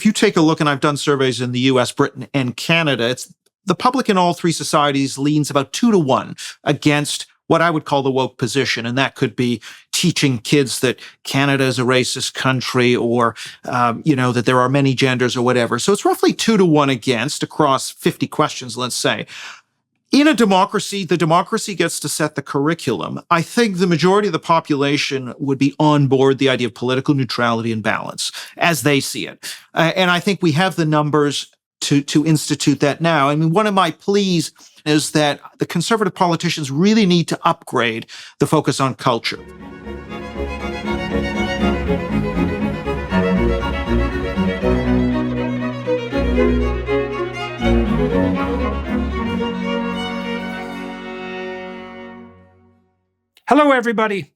if you take a look, and I've done surveys in the US, Britain, and Canada, the public in all three societies leans about 2-1 against what I would call the woke position. And that could be teaching kids that Canada is a racist country, or, that there are many genders or whatever. So it's roughly 2-1 against across 50 questions, let's say. In a democracy, the democracy gets to set the curriculum. I think the majority of the population would be on board the idea of political neutrality and balance as they see it. And I think we have the numbers to institute that now. I mean, one of my pleas is that the conservative politicians really need to upgrade the focus on culture. Hello, everybody.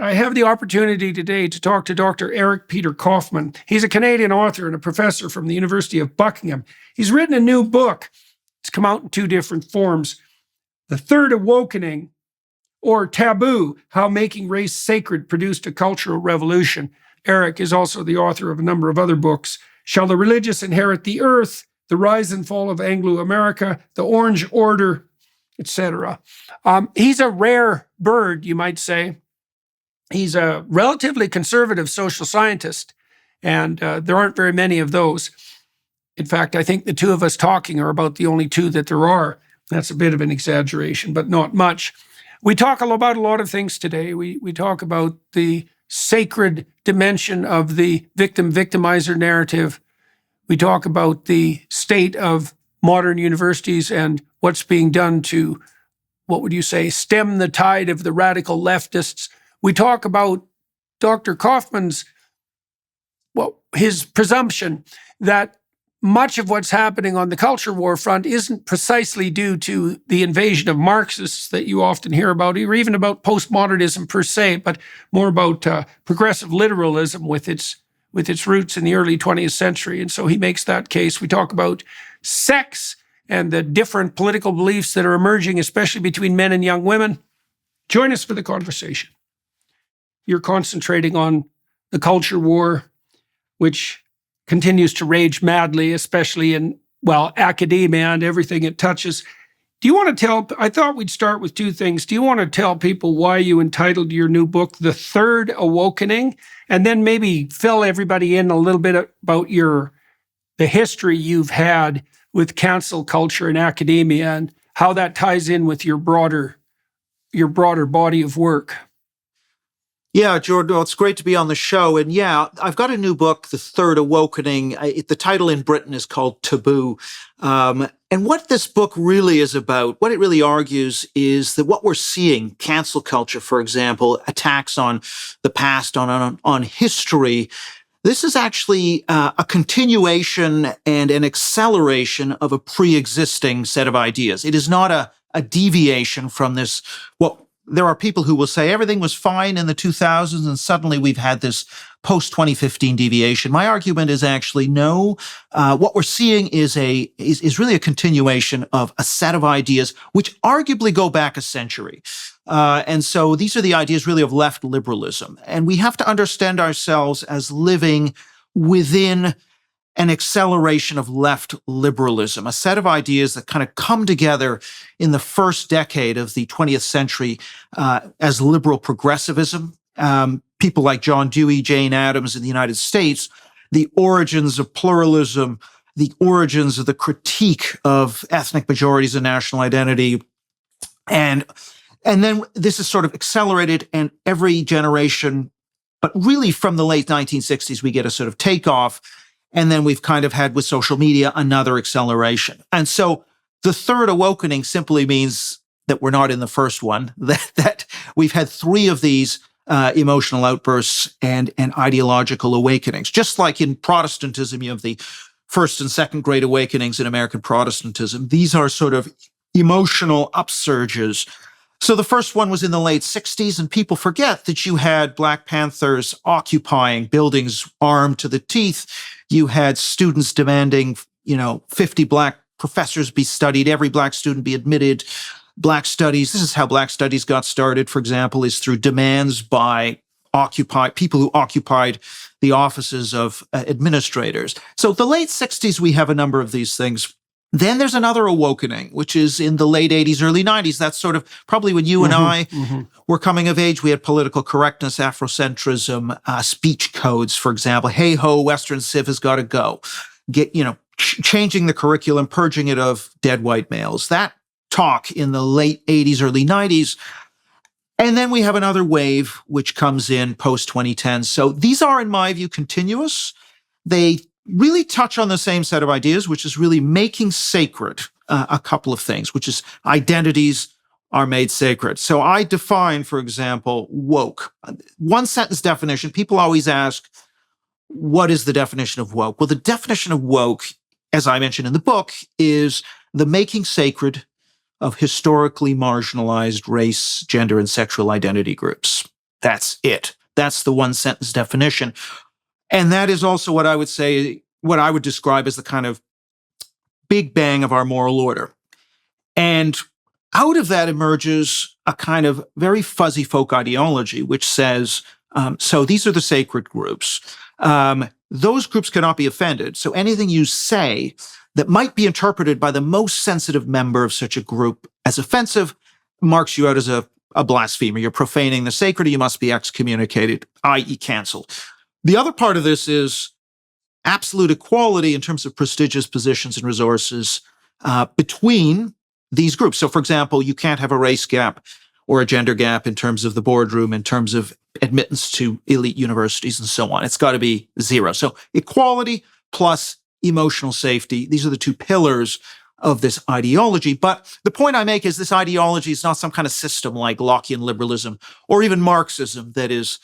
I have the opportunity today to talk to Dr. Eric Peter Kaufmann. He's a Canadian author and a professor from the University of Buckingham. He's written a new book. It's come out in 2 different forms. The Third Awokening, or Taboo, How Making Race Sacred Produced a Cultural Revolution. Eric is also the author of a number of other books. Shall the Religious Inherit the Earth? The Rise and Fall of Anglo-America, The Orange Order, etc. He's a rare bird, you might say. He's a relatively conservative social scientist, and there aren't very many of those. In fact, I think the 2 of us talking are about the only 2 that there are. That's a bit of an exaggeration, but not much. We talk about a lot of things today. We talk about the sacred dimension of the victim-victimizer narrative. We talk about the state of modern universities and what's being done to, what would you say, stem the tide of the radical leftists. We talk about Dr. Kaufmann's, his presumption that much of what's happening on the culture war front isn't precisely due to the invasion of Marxists that you often hear about, or even about postmodernism per se, but more about progressive literalism with its roots in the early 20th century. And so he makes that case. We talk about sex and the different political beliefs that are emerging, especially between men and young women. Join us for the conversation. You're concentrating on the culture war, which continues to rage madly, especially in, academia and everything it touches. Do you want to I thought we'd start with 2 things. Do you want to tell people why you entitled your new book, The Third Awokening? And then maybe fill everybody in a little bit about the history you've had with cancel culture in academia and how that ties in with your broader body of work. Yeah, Jordan, well, it's great to be on the show. And yeah, I've got a new book, The Third Awokening. The title in Britain is called Taboo. And what this book really is about, what it really argues is that what we're seeing, cancel culture, for example, attacks on the past, on history, this is actually a continuation and an acceleration of a pre-existing set of ideas. It is not a deviation from this. There are people who will say everything was fine in the 2000s and suddenly we've had this post-2015 deviation. My argument is actually no. What we're seeing is really a continuation of a set of ideas which arguably go back a century. And so these are the ideas really of left liberalism. And we have to understand ourselves as living within an acceleration of left liberalism, a set of ideas that kind of come together in the first decade of the 20th century as liberal progressivism. People like John Dewey, Jane Addams in the United States, the origins of pluralism, the origins of the critique of ethnic majorities and national identity. And then this is sort of accelerated, and every generation, but really from the late 1960s, we get a sort of takeoff. And then we've kind of had with social media another acceleration. And so the third awakening simply means that we're not in the first one, that we've had 3 of these emotional outbursts and ideological awakenings. Just like in Protestantism, you have the first and second great awakenings in American Protestantism. These are sort of emotional upsurges. So the first one was in the late 60s, and people forget that you had Black Panthers occupying buildings armed to the teeth. You had students demanding, 50 Black professors be studied, every Black student be admitted. Black studies, this is how Black studies got started, for example, is through demands by people who occupied the offices of administrators. So the late 60s, we have a number of these things. Then there's another awakening, which is in the late 80s, early 90s. That's sort of probably when you and I were coming of age. We had political correctness, Afrocentrism, speech codes, for example. Hey ho, Western Civ has got to go. Changing the curriculum, purging it of dead white males. That talk in the late 80s, early 90s. And then we have another wave which comes in post 2010. So these are, in my view, continuous. They really touch on the same set of ideas, which is really making sacred a couple of things, which is identities are made sacred. So I define, for example, woke. One sentence definition. People always ask, what is the definition of woke? Well, the definition of woke, as I mentioned in the book, is the making sacred of historically marginalized race, gender, and sexual identity groups. That's it. That's the one sentence definition. And that is also what I would describe as the kind of big bang of our moral order. And out of that emerges a kind of very fuzzy folk ideology, which says, so these are the sacred groups. Those groups cannot be offended. So anything you say that might be interpreted by the most sensitive member of such a group as offensive marks you out as a blasphemer. You're profaning the sacred, you must be excommunicated, i.e. canceled. The other part of this is absolute equality in terms of prestigious positions and resources between these groups. So, for example, you can't have a race gap or a gender gap in terms of the boardroom, in terms of admittance to elite universities and so on. It's got to be zero. So equality plus emotional safety. These are the two pillars of this ideology. But the point I make is this ideology is not some kind of system like Lockean liberalism or even Marxism that is,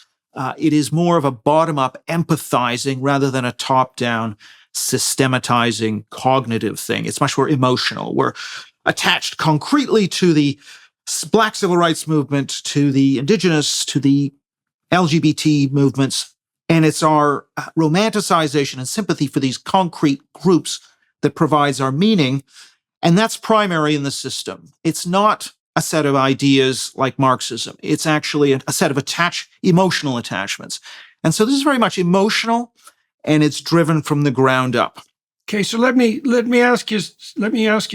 it is more of a bottom-up empathizing rather than a top-down systematizing cognitive thing. It's much more emotional. We're attached concretely to the Black civil rights movement, to the indigenous, to the LGBT movements, and it's our romanticization and sympathy for these concrete groups that provides our meaning, and that's primary in the system. It's not a set of ideas like Marxism. It's actually a set of emotional attachments. And so this is very much emotional, and it's driven from the ground up. Okay, so let me ask you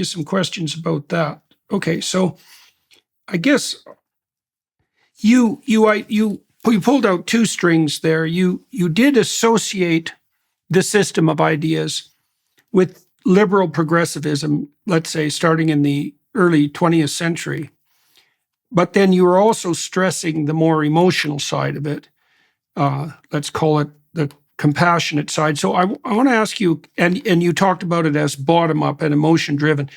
some questions about that. Okay, so I guess you pulled out two strings there. You did associate the system of ideas with liberal progressivism, let's say, starting in the early 20th century. But then you were also stressing the more emotional side of it. Let's call it the compassionate side. So I want to ask you, and you talked about it as bottom-up and emotion-driven.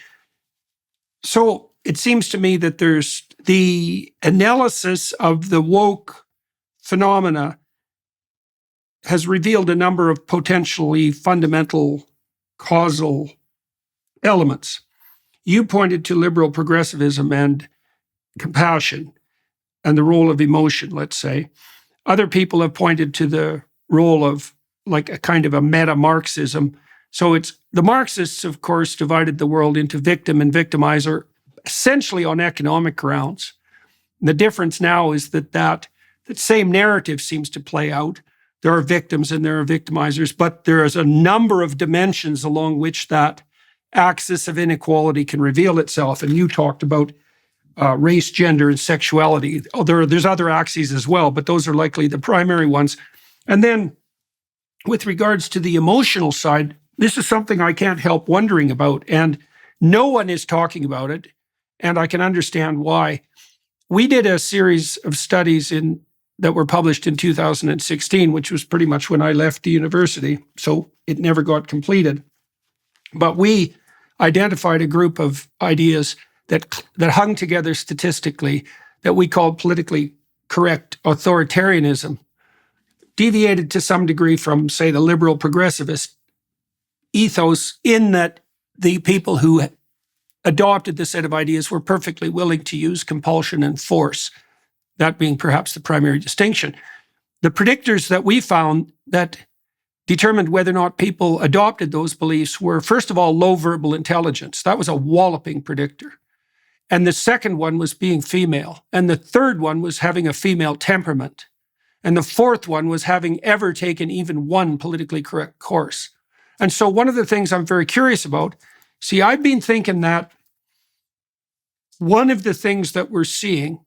So it seems to me that there's the analysis of the woke phenomena has revealed a number of potentially fundamental causal elements. You pointed to liberal progressivism and compassion and the role of emotion, let's say. Other people have pointed to the role of like a kind of a meta-Marxism. So it's the Marxists, of course, divided the world into victim and victimizer, essentially on economic grounds. And the difference now is that same narrative seems to play out. There are victims and there are victimizers, but there is a number of dimensions along which that axis of inequality can reveal itself. And you talked about race, gender, and sexuality. There's other axes as well, but those are likely the primary ones. And then with regards to the emotional side, this is something I can't help wondering about, and no one is talking about it, and I can understand why. We did a series of studies that were published in 2016, which was pretty much when I left the university, so it never got completed. But we identified a group of ideas that hung together statistically that we called politically correct authoritarianism, deviated to some degree from, say, the liberal progressivist ethos, in that the people who adopted the set of ideas were perfectly willing to use compulsion and force, that being perhaps the primary distinction. The predictors that we found that determined whether or not people adopted those beliefs were, first of all, low verbal intelligence. That was a walloping predictor. And the second one was being female. And the third one was having a female temperament. And the fourth one was having ever taken even one politically correct course. And so one of the things I'm very curious about, see, I've been thinking that one of the things that we're seeing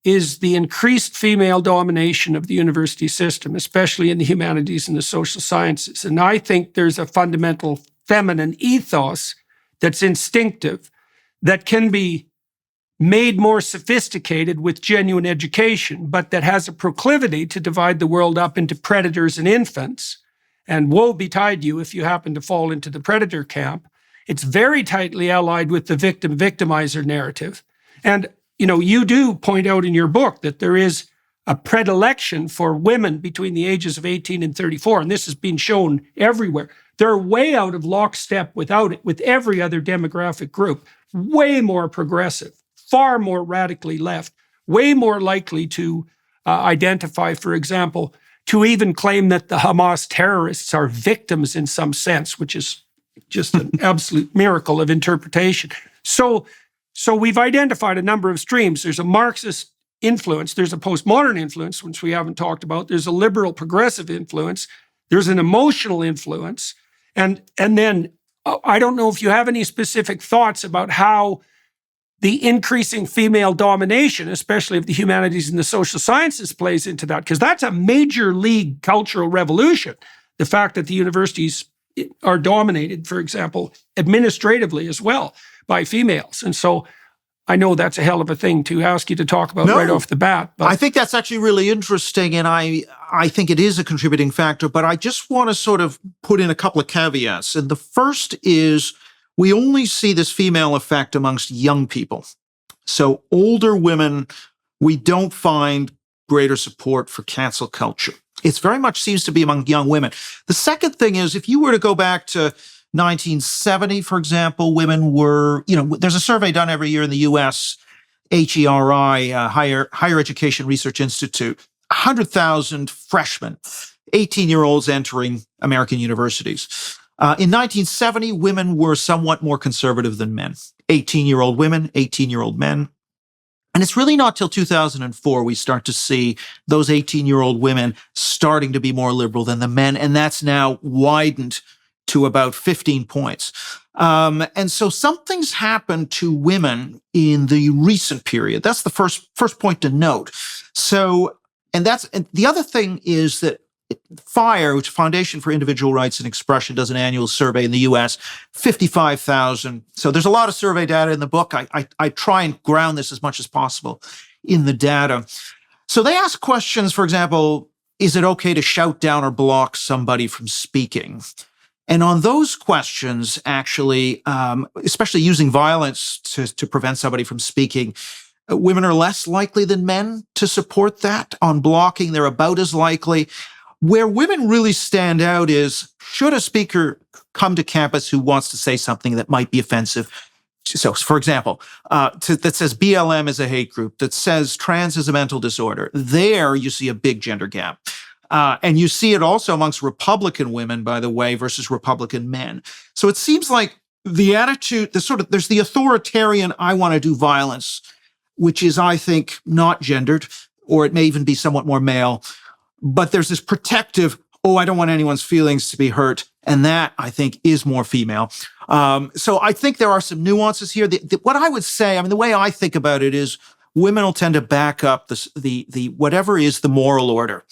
is the increased female domination of the university system, especially in the humanities and the social sciences. And I think there's a fundamental feminine ethos that's instinctive, that can be made more sophisticated with genuine education, but that has a proclivity to divide the world up into predators and infants. And woe betide you if you happen to fall into the predator camp. It's very tightly allied with the victim-victimizer narrative. And, you do point out in your book that there is a predilection for women between the ages of 18 and 34, and this has been shown everywhere. They're way out of lockstep with every other demographic group, way more progressive, far more radically left, way more likely to identify, for example, to even claim that the Hamas terrorists are victims in some sense, which is just an absolute miracle of interpretation. So we've identified a number of streams. There's a Marxist influence, there's a postmodern influence, which we haven't talked about, there's a liberal progressive influence, there's an emotional influence, and then I don't know if you have any specific thoughts about how the increasing female domination, especially of the humanities and the social sciences, plays into that, because that's a major league cultural revolution. The fact that the universities are dominated, for example, administratively as well by females. And so I know that's a hell of a thing to ask you to talk about right off the bat. But I think that's actually really interesting, and I think it is a contributing factor, but I just want to sort of put in a couple of caveats. And the first is we only see this female effect amongst young people. So older women, we don't find greater support for cancel culture. It very much seems to be among young women. The second thing is, if you were to go back to 1970, for example, women were, there's a survey done every year in the US, HERI, Higher Education Research Institute, 100,000 freshmen, 18-year-olds entering American universities. In 1970, women were somewhat more conservative than men. 18-year-old women, 18-year-old men. And it's really not till 2004 we start to see those 18-year-old women starting to be more liberal than the men, and that's now widened to about 15 points. And so something's happened to women in the recent period. That's the first point to note. So, and the other thing is that FIRE, which is Foundation for Individual Rights and Expression, does an annual survey in the US, 55,000. So there's a lot of survey data in the book. I try and ground this as much as possible in the data. So they ask questions, for example, is it okay to shout down or block somebody from speaking? And on those questions, actually, especially using violence to prevent somebody from speaking, women are less likely than men to support that. On blocking, they're about as likely. Where women really stand out is, should a speaker come to campus who wants to say something that might be offensive? So, for example, that says BLM is a hate group, that says trans is a mental disorder, there you see a big gender gap. And you see it also amongst Republican women, by the way, versus Republican men. So it seems like the attitude, there's the authoritarian, I want to do violence, which is, I think, not gendered, or it may even be somewhat more male. But there's this protective, I don't want anyone's feelings to be hurt. And that, I think, is more female. So I think there are some nuances here. What I would say, the way I think about it is women will tend to back up the whatever is the moral order.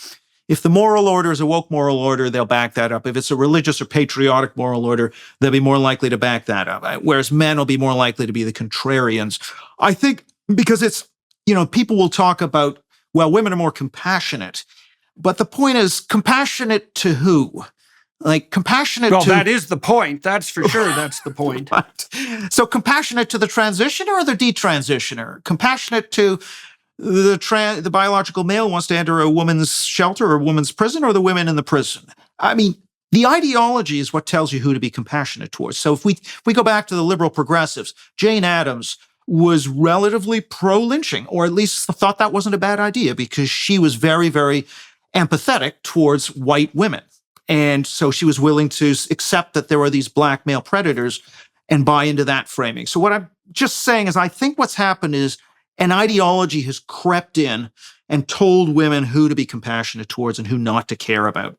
If the moral order is a woke moral order, they'll back that up. If it's a religious or patriotic moral order, they'll be more likely to back that up. Whereas men will be more likely to be the contrarians. I think because it's, people will talk about, women are more compassionate. But the point is, compassionate to who? Compassionate to... Well, that is the point. That's for sure. That's the point. Right. So compassionate to the transitioner or the detransitioner? Compassionate to the biological male wants to enter a woman's shelter or a woman's prison, or the women in the prison? The ideology is what tells you who to be compassionate towards. So if we go back to the liberal progressives, Jane Addams was relatively pro-lynching, or at least thought that wasn't a bad idea, because she was very, very empathetic towards white women. And so she was willing to accept that there were these black male predators and buy into that framing. So what I'm just saying is, I think what's happened is an ideology has crept in and told women who to be compassionate towards and who not to care about.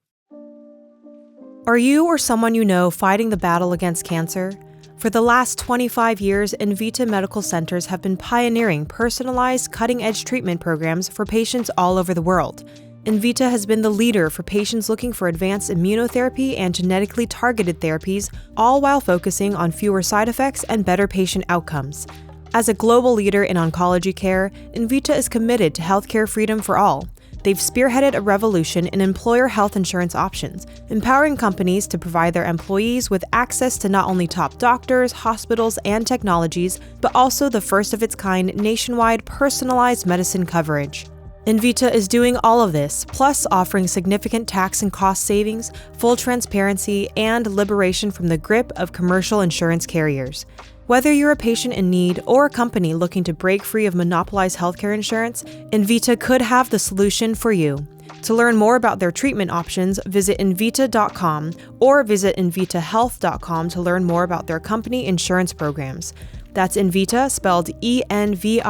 Are you or someone you know fighting the battle against cancer? For the last 25 years, Invita Medical Centers have been pioneering personalized, cutting-edge treatment programs for patients all over the world. Invita has been the leader for patients looking for advanced immunotherapy and genetically targeted therapies, all while focusing on fewer side effects and better patient outcomes. As a global leader in oncology care, Invita is committed to healthcare freedom for all. They've spearheaded a revolution in employer health insurance options, empowering companies to provide their employees with access to not only top doctors, hospitals, and technologies, but also the first of its kind nationwide personalized medicine coverage. Invita is doing all of this, plus offering significant tax and cost savings, full transparency, and liberation from the grip of commercial insurance carriers. Whether you're a patient in need or a company looking to break free of monopolized healthcare insurance, Invita could have the solution for you. To learn more about their treatment options, visit invita.com or visit invitahealth.com to learn more about their company insurance programs. That's Invita, spelled ENVITA.com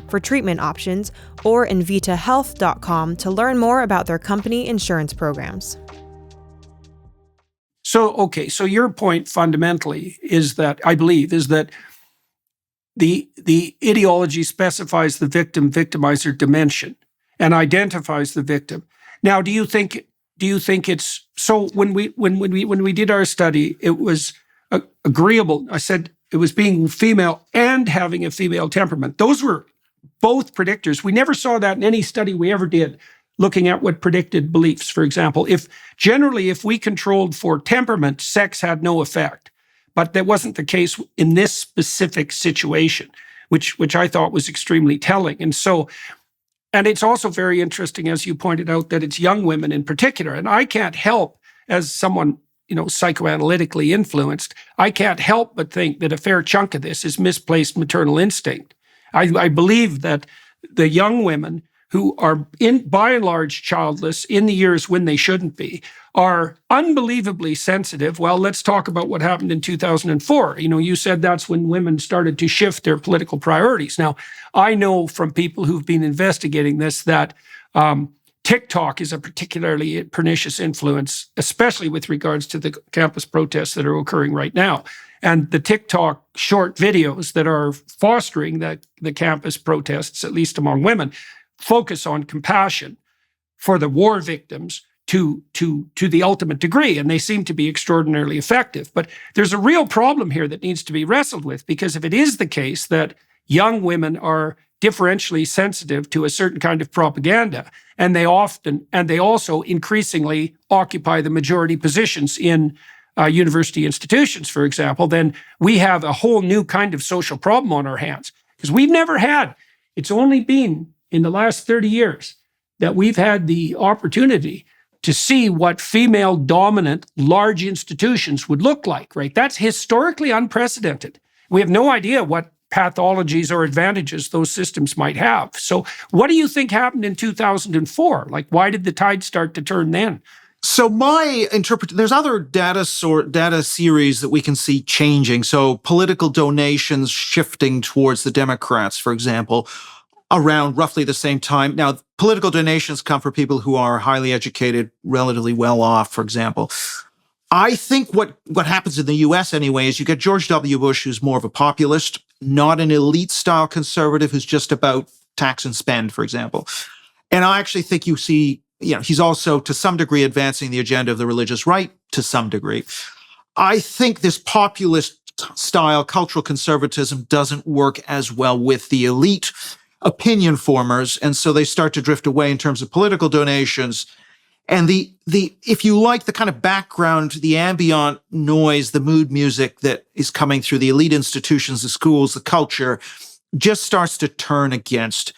for treatment options, or invitahealth.com to learn more about their company insurance programs. So your point fundamentally is that, I believe, is that the ideology specifies the victim-victimizer dimension and identifies the victim. Now, do you think it's so? When we did our study, it was agreeable. I said it was being female and having a female temperament. Those were both predictors. We never saw that in any study we ever did, looking at what predicted beliefs. For example, if we controlled for temperament, sex had no effect. But that wasn't the case in this specific situation, which I thought was extremely telling. And it's also very interesting, as you pointed out, that it's young women in particular. And I can't help, as someone psychoanalytically influenced, I can't help but think that a fair chunk of this is misplaced maternal instinct. I believe that the young women who are by and large childless in the years when they shouldn't be are unbelievably sensitive. Well, let's talk about what happened in 2004. You said that's when women started to shift their political priorities. Now, I know from people who've been investigating this that TikTok is a particularly pernicious influence, especially with regards to the campus protests that are occurring right now. And the TikTok short videos that are fostering the campus protests, at least among women, focus on compassion for the war victims to the ultimate degree, and they seem to be extraordinarily effective. But there's a real problem here that needs to be wrestled with, because if it is the case that young women are differentially sensitive to a certain kind of propaganda, and they also increasingly occupy the majority positions in university institutions, for example, then we have a whole new kind of social problem on our hands. Because it's only been in the last 30 years that we've had the opportunity to see what female-dominant large institutions would look like, right? That's historically unprecedented. We have no idea what pathologies or advantages those systems might have. So what do you think happened in 2004? Like, why did the tide start to turn then? So there's other data series that we can see changing. So political donations shifting towards the Democrats, for example, around roughly the same time. Now, political donations come from people who are highly educated, relatively well off, for example. I think what happens in the US anyway is you get George W. Bush, who's more of a populist, not an elite style conservative who's just about tax and spend, for example. And I actually think you see, he's also to some degree advancing the agenda of the religious right to some degree. I think this populist style cultural conservatism doesn't work as well with the elite opinion formers. And so they start to drift away in terms of political donations. And if you like the kind of background, the ambient noise, the mood music that is coming through the elite institutions, the schools, the culture, just starts to turn against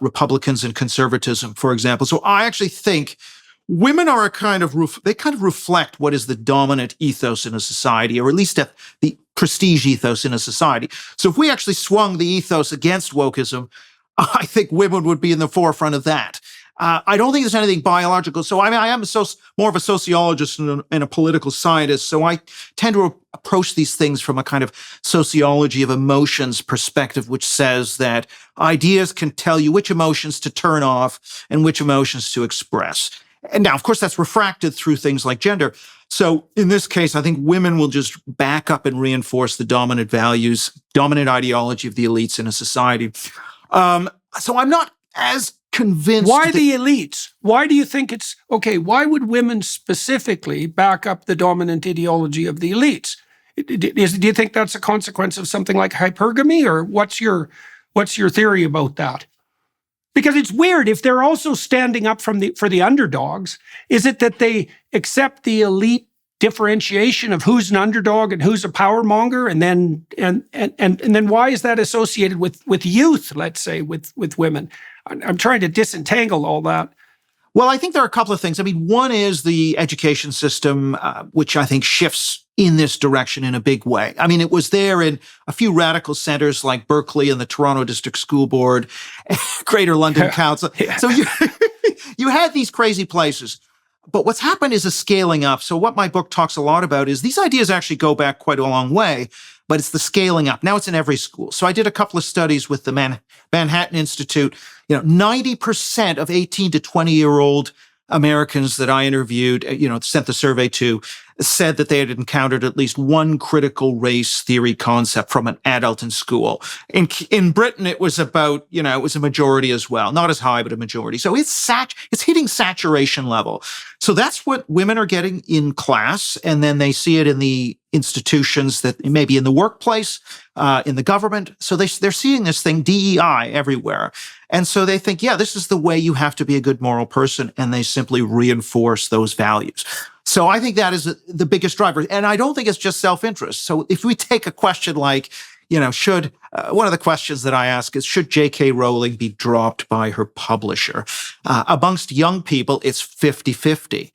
Republicans and conservatism, for example. So I actually think women are they kind of reflect what is the dominant ethos in a society, or at least the prestige ethos in a society. So if we actually swung the ethos against wokeism, I think women would be in the forefront of that. I don't think there's anything biological. So, I mean, I am more of a sociologist and a political scientist. So I tend to approach these things from a kind of sociology of emotions perspective, which says that ideas can tell you which emotions to turn off and which emotions to express. And now, of course, that's refracted through things like gender. So in this case, I think women will just back up and reinforce the dominant values, dominant ideology of the elites in a society. So I'm not as convinced. Why the elites? Why do you think it's okay? Why would women specifically back up the dominant ideology of the elites? Do you think that's a consequence of something like hypergamy, or what's your theory about that? Because it's weird if they're also standing up for the underdogs. Is it that they accept the elite differentiation of who's an underdog and who's a power monger, and then why is that associated with youth? Let's say with women. I'm trying to disentangle all that. Well, I think there are a couple of things. I mean, one is the education system, which I think shifts in this direction in a big way. I mean, it was there in a few radical centers like Berkeley and the Toronto District School Board, Greater London Council. So you had these crazy places. But what's happened is a scaling up. So what my book talks a lot about is these ideas actually go back quite a long way, but it's the scaling up. Now it's in every school. So I did a couple of studies with the Manhattan Institute. 90% of 18 to 20-year-old Americans that I interviewed, sent the survey to, said that they had encountered at least one critical race theory concept from an adult in school. In Britain, it was about, it was a majority as well. Not as high, but a majority. So it's hitting saturation level. So that's what women are getting in class. And then they see it in the institutions, that maybe in the workplace, in the government. So they're seeing this thing, DEI, everywhere. And so they think, yeah, this is the way you have to be a good moral person. And they simply reinforce those values. So I think that is the biggest driver. And I don't think it's just self-interest. So if we take a question like, one of the questions that I ask is, should J.K. Rowling be dropped by her publisher? Amongst young people, it's 50-50.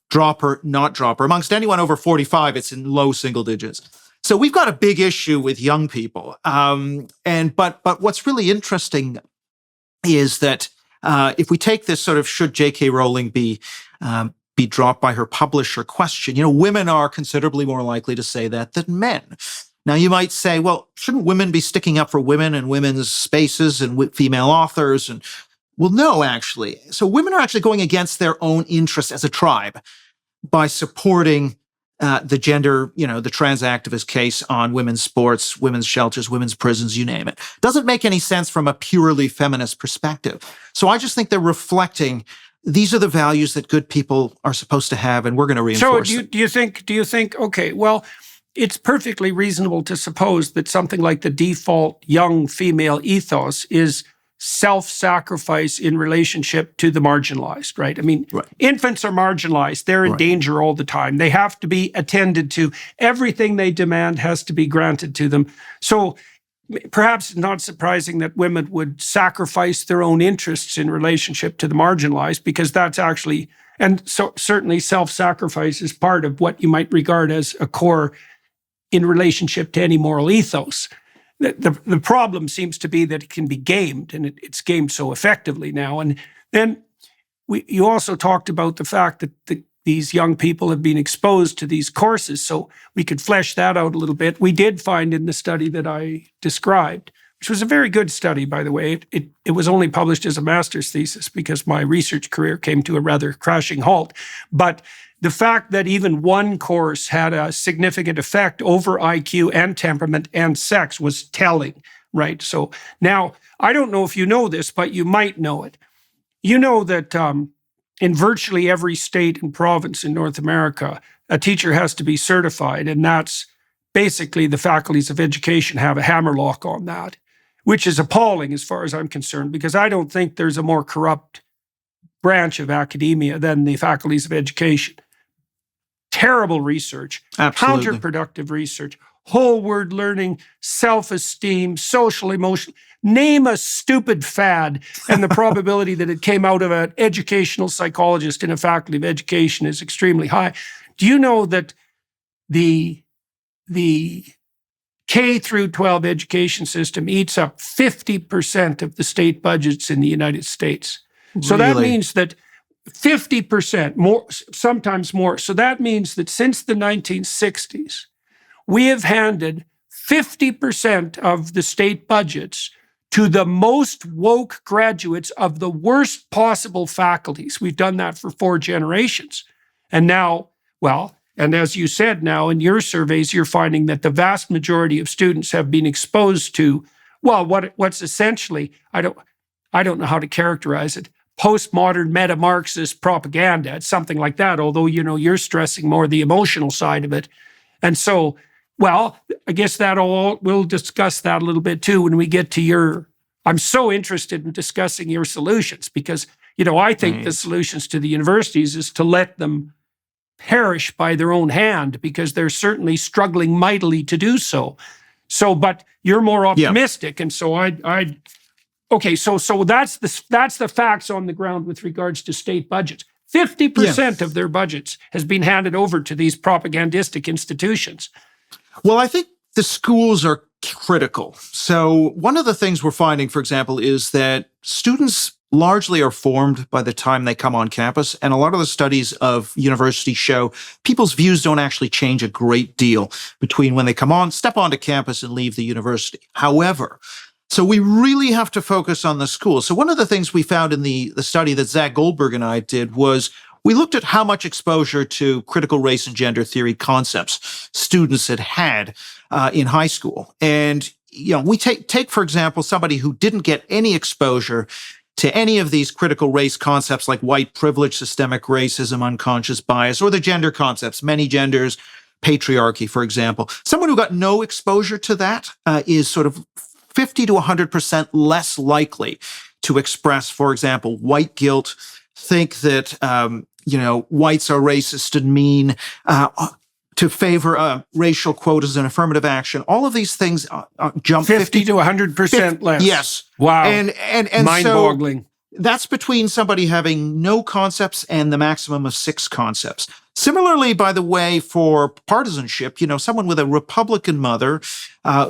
Drop her, not drop her. Amongst anyone over 45, it's in low single digits. So we've got a big issue with young people. But what's really interesting is that if we take this sort of should J.K. Rowling be dropped by her publisher question, women are considerably more likely to say that than men. Now, you might say, well, shouldn't women be sticking up for women and women's spaces and female authors? Well, no, actually. So women are actually going against their own interests as a tribe by supporting the gender, the trans activist case on women's sports, women's shelters, women's prisons, you name it. Doesn't make any sense from a purely feminist perspective. So I just think they're reflecting these are the values that good people are supposed to have, and we're going to reinforce them. So do you think, okay, well, it's perfectly reasonable to suppose that something like the default young female ethos is self-sacrifice in relationship to the marginalized, right? I mean, right. Infants are marginalized. They're in danger all the time. They have to be attended to. Everything they demand has to be granted to them. So perhaps not surprising that women would sacrifice their own interests in relationship to the marginalized, because that's actually, and so certainly self-sacrifice is part of what you might regard as a core in relationship to any moral ethos. The problem seems to be that it can be gamed, and it's gamed so effectively now. And then you also talked about the fact that these young people have been exposed to these courses, so we could flesh that out a little bit. We did find in the study that I described, which was a very good study, by the way. It was only published as a master's thesis because my research career came to a rather crashing halt. But the fact that even one course had a significant effect over IQ and temperament and sex was telling, right? So now, I don't know if you know this, but you might know it. You know that in virtually every state and province in North America, a teacher has to be certified, and that's basically the faculties of education have a hammerlock on that, which is appalling as far as I'm concerned, because I don't think there's a more corrupt branch of academia than the faculties of education. Terrible research, Absolutely. Counterproductive research, whole word learning, self-esteem, social emotion. Name a stupid fad, and the probability that it came out of an educational psychologist in a faculty of education is extremely high. Do you know that the K through 12 education system eats up 50% of the state budgets in the United States? So that Really? means that 50% more, sometimes more. So that means that since the 1960s, we have handed 50% of the state budgets to the most woke graduates of the worst possible faculties. We've done that for 4 generations. And now, well, and as you said, now in your surveys, you're finding that the vast majority of students have been exposed to, well, what's essentially, I don't know how to characterize it, postmodern meta-Marxist propaganda. It's something like that, although, you're stressing more the emotional side of it. And so, well, I guess we'll discuss that a little bit too when we get to I'm so interested in discussing your solutions because, I think the solutions to the universities is to let them perish by their own hand because they're certainly struggling mightily to do so. So, but you're more optimistic. And so okay, so that's the facts on the ground with regards to state budgets. 50% of their budgets has been handed over to these propagandistic institutions. Well, I think the schools are critical. So one of the things we're finding, for example, is that students largely are formed by the time they come on campus. And a lot of the studies of universities show people's views don't actually change a great deal between when they step onto campus and leave the university. However, so we really have to focus on the schools. So one of the things we found in the study that Zach Goldberg and I did was we looked at how much exposure to critical race and gender theory concepts students had in high school. And, we take, for example, somebody who didn't get any exposure to any of these critical race concepts like white privilege, systemic racism, unconscious bias, or the gender concepts, many genders, patriarchy, for example. Someone who got no exposure to that is sort of 50 to 100% less likely to express, for example, white guilt, think that, whites are racist and mean, to favor racial quotas and affirmative action. All of these things jump 50 to 100% less. Yes. Wow. And mind-boggling. So that's between somebody having no concepts and the maximum of 6 concepts. Similarly, by the way, for partisanship, someone with a Republican mother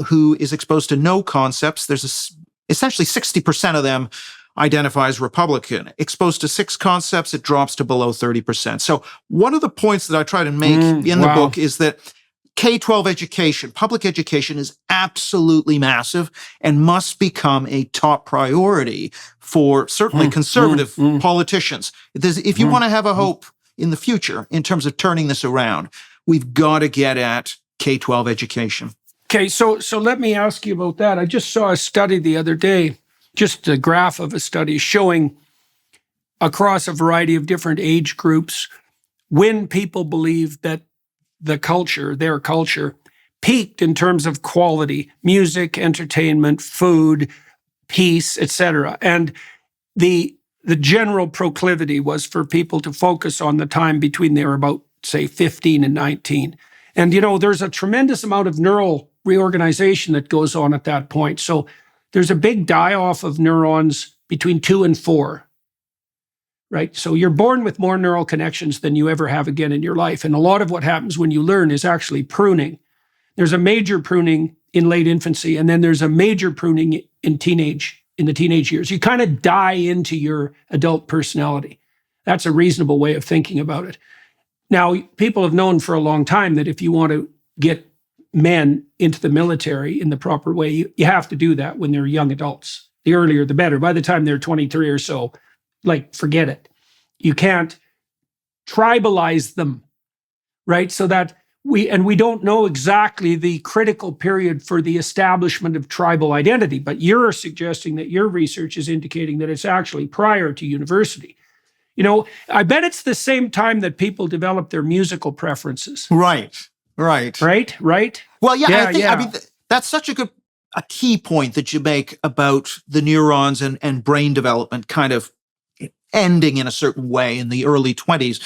who is exposed to no concepts, essentially 60% of them identify as Republican. Exposed to 6 concepts, it drops to below 30%. So one of the points that I try to make in the book is that K-12 education, public education, is absolutely massive and must become a top priority for certainly conservative politicians. If you want to have a hope in the future in terms of turning this around, we've got to get at K-12 education. Okay, so let me ask you about that. I just saw a study the other day, just a graph of a study showing across a variety of different age groups when people believe that their culture, peaked in terms of quality, music, entertainment, food, peace, etc. And the general proclivity was for people to focus on the time between they were about, say, 15 and 19. And, there's a tremendous amount of neural reorganization that goes on at that point. So there's a big die-off of neurons between 2 and 4, right? So you're born with more neural connections than you ever have again in your life. And a lot of what happens when you learn is actually pruning. There's a major pruning in late infancy, and then there's a major pruning in the teenage years. You kind of die into your adult personality. That's a reasonable way of thinking about it. Now, people have known for a long time that if you want to get men into the military in the proper way, you have to do that when they're young adults. The earlier, the better. By the time they're 23 or so, forget it. You can't tribalize them, right? So that we don't know exactly the critical period for the establishment of tribal identity, but you're suggesting that your research is indicating that it's actually prior to university. I bet it's the same time that people develop their musical preferences. Right. Yeah, Well, I mean, that's such a key point that you make about the neurons and brain development kind of ending in a certain way in the early 20s.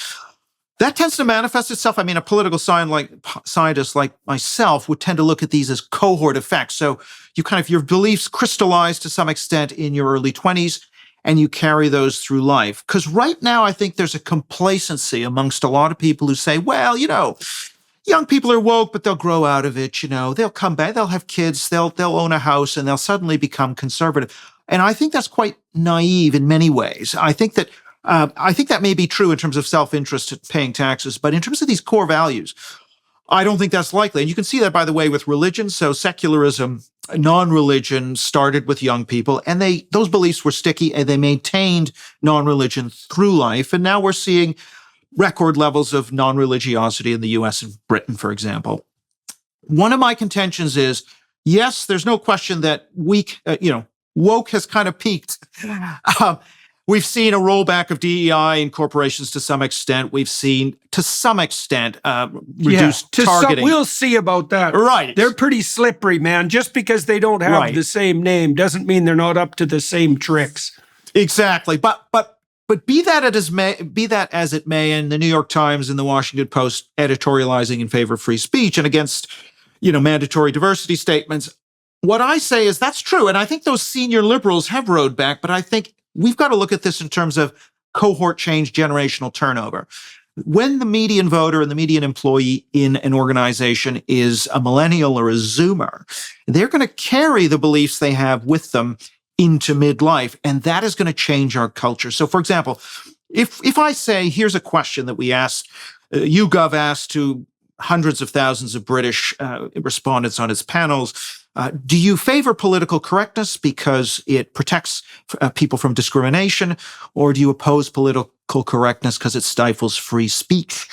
That tends to manifest itself. I mean, a political scientist like myself would tend to look at these as cohort effects. So your beliefs crystallize to some extent in your early 20s, and you carry those through life. Because right now, I think there's a complacency amongst a lot of people who say, well, young people are woke, but they'll grow out of it. They'll come back, they'll have kids, they'll own a house, and they'll suddenly become conservative. And I think that's quite naive in many ways. I think that may be true in terms of self-interest in paying taxes, but in terms of these core values, I don't think that's likely. And you can see that, by the way, with religion. So secularism, non-religion started with young people, and those beliefs were sticky, and they maintained non-religion through life. And now we're seeing record levels of non-religiosity in the US and Britain, for example. One of my contentions is, yes, there's no question that woke has kind of peaked. We've seen a rollback of DEI in corporations to some extent. We've seen, to some extent, reduced targeting. We'll see about that. Right. They're pretty slippery, man. Just because they don't have the same name doesn't mean they're not up to the same tricks. Exactly. But be that as it may, in the New York Times and the Washington Post editorializing in favor of free speech and against, mandatory diversity statements, what I say is that's true. And I think those senior liberals have rode back, but I think we've got to look at this in terms of cohort change, generational turnover. When the median voter and the median employee in an organization is a millennial or a Zoomer, they're going to carry the beliefs they have with them into midlife, and that is going to change our culture. So, for example, if I say, here's a question that we asked, YouGov asked to hundreds of thousands of British respondents on its panels, do you favor political correctness because it protects people from discrimination, or do you oppose political correctness because it stifles free speech?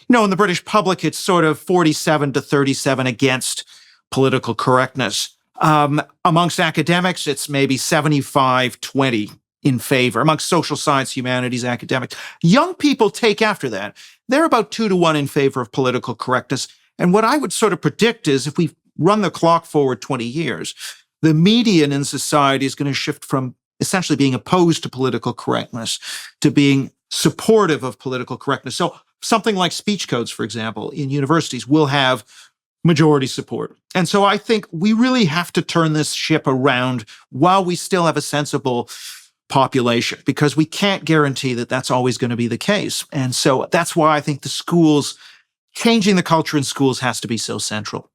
In the British public, it's sort of 47 to 37 against political correctness. Amongst academics, it's maybe 75-20 in favor. Amongst social science, humanities, academics. Young people take after that. They're about 2-1 in favor of political correctness. And what I would sort of predict is if we run the clock forward 20 years, the median in society is going to shift from essentially being opposed to political correctness to being supportive of political correctness. So something like speech codes, for example, in universities will have majority support. And so I think we really have to turn this ship around while we still have a sensible population, because we can't guarantee that that's always going to be the case. And so that's why I think changing the culture in schools has to be so central.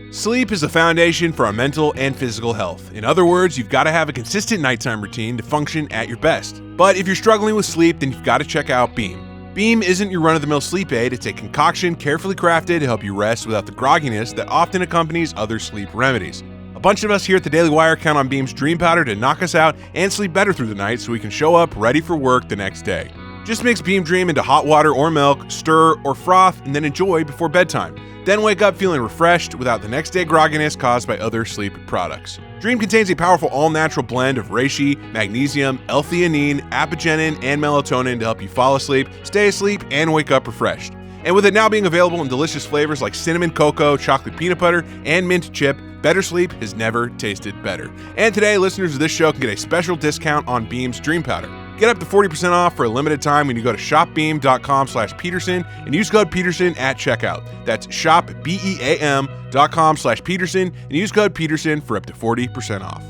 Sleep is the foundation for our mental and physical health. In other words, you've got to have a consistent nighttime routine to function at your best. But if you're struggling with sleep, then you've got to check out Beam. Beam isn't your run-of-the-mill sleep aid. It's a concoction carefully crafted to help you rest without the grogginess that often accompanies other sleep remedies. A bunch of us here at the Daily Wire count on Beam's Dream Powder to knock us out and sleep better through the night so we can show up ready for work the next day. Just mix Beam Dream into hot water or milk, stir or froth, and then enjoy before bedtime. Then wake up feeling refreshed without the next day grogginess caused by other sleep products. Dream contains a powerful all-natural blend of reishi, magnesium, L-theanine, apigenin, and melatonin to help you fall asleep, stay asleep, and wake up refreshed. And with it now being available in delicious flavors like cinnamon cocoa, chocolate peanut butter, and mint chip, better sleep has never tasted better. And today, listeners of this show can get a special discount on Beam's Dream Powder. Get up to 40% off for a limited time when you go to shopbeam.com/Peterson and use code Peterson at checkout. That's shopbeam.com/Peterson and use code Peterson for up to 40% off.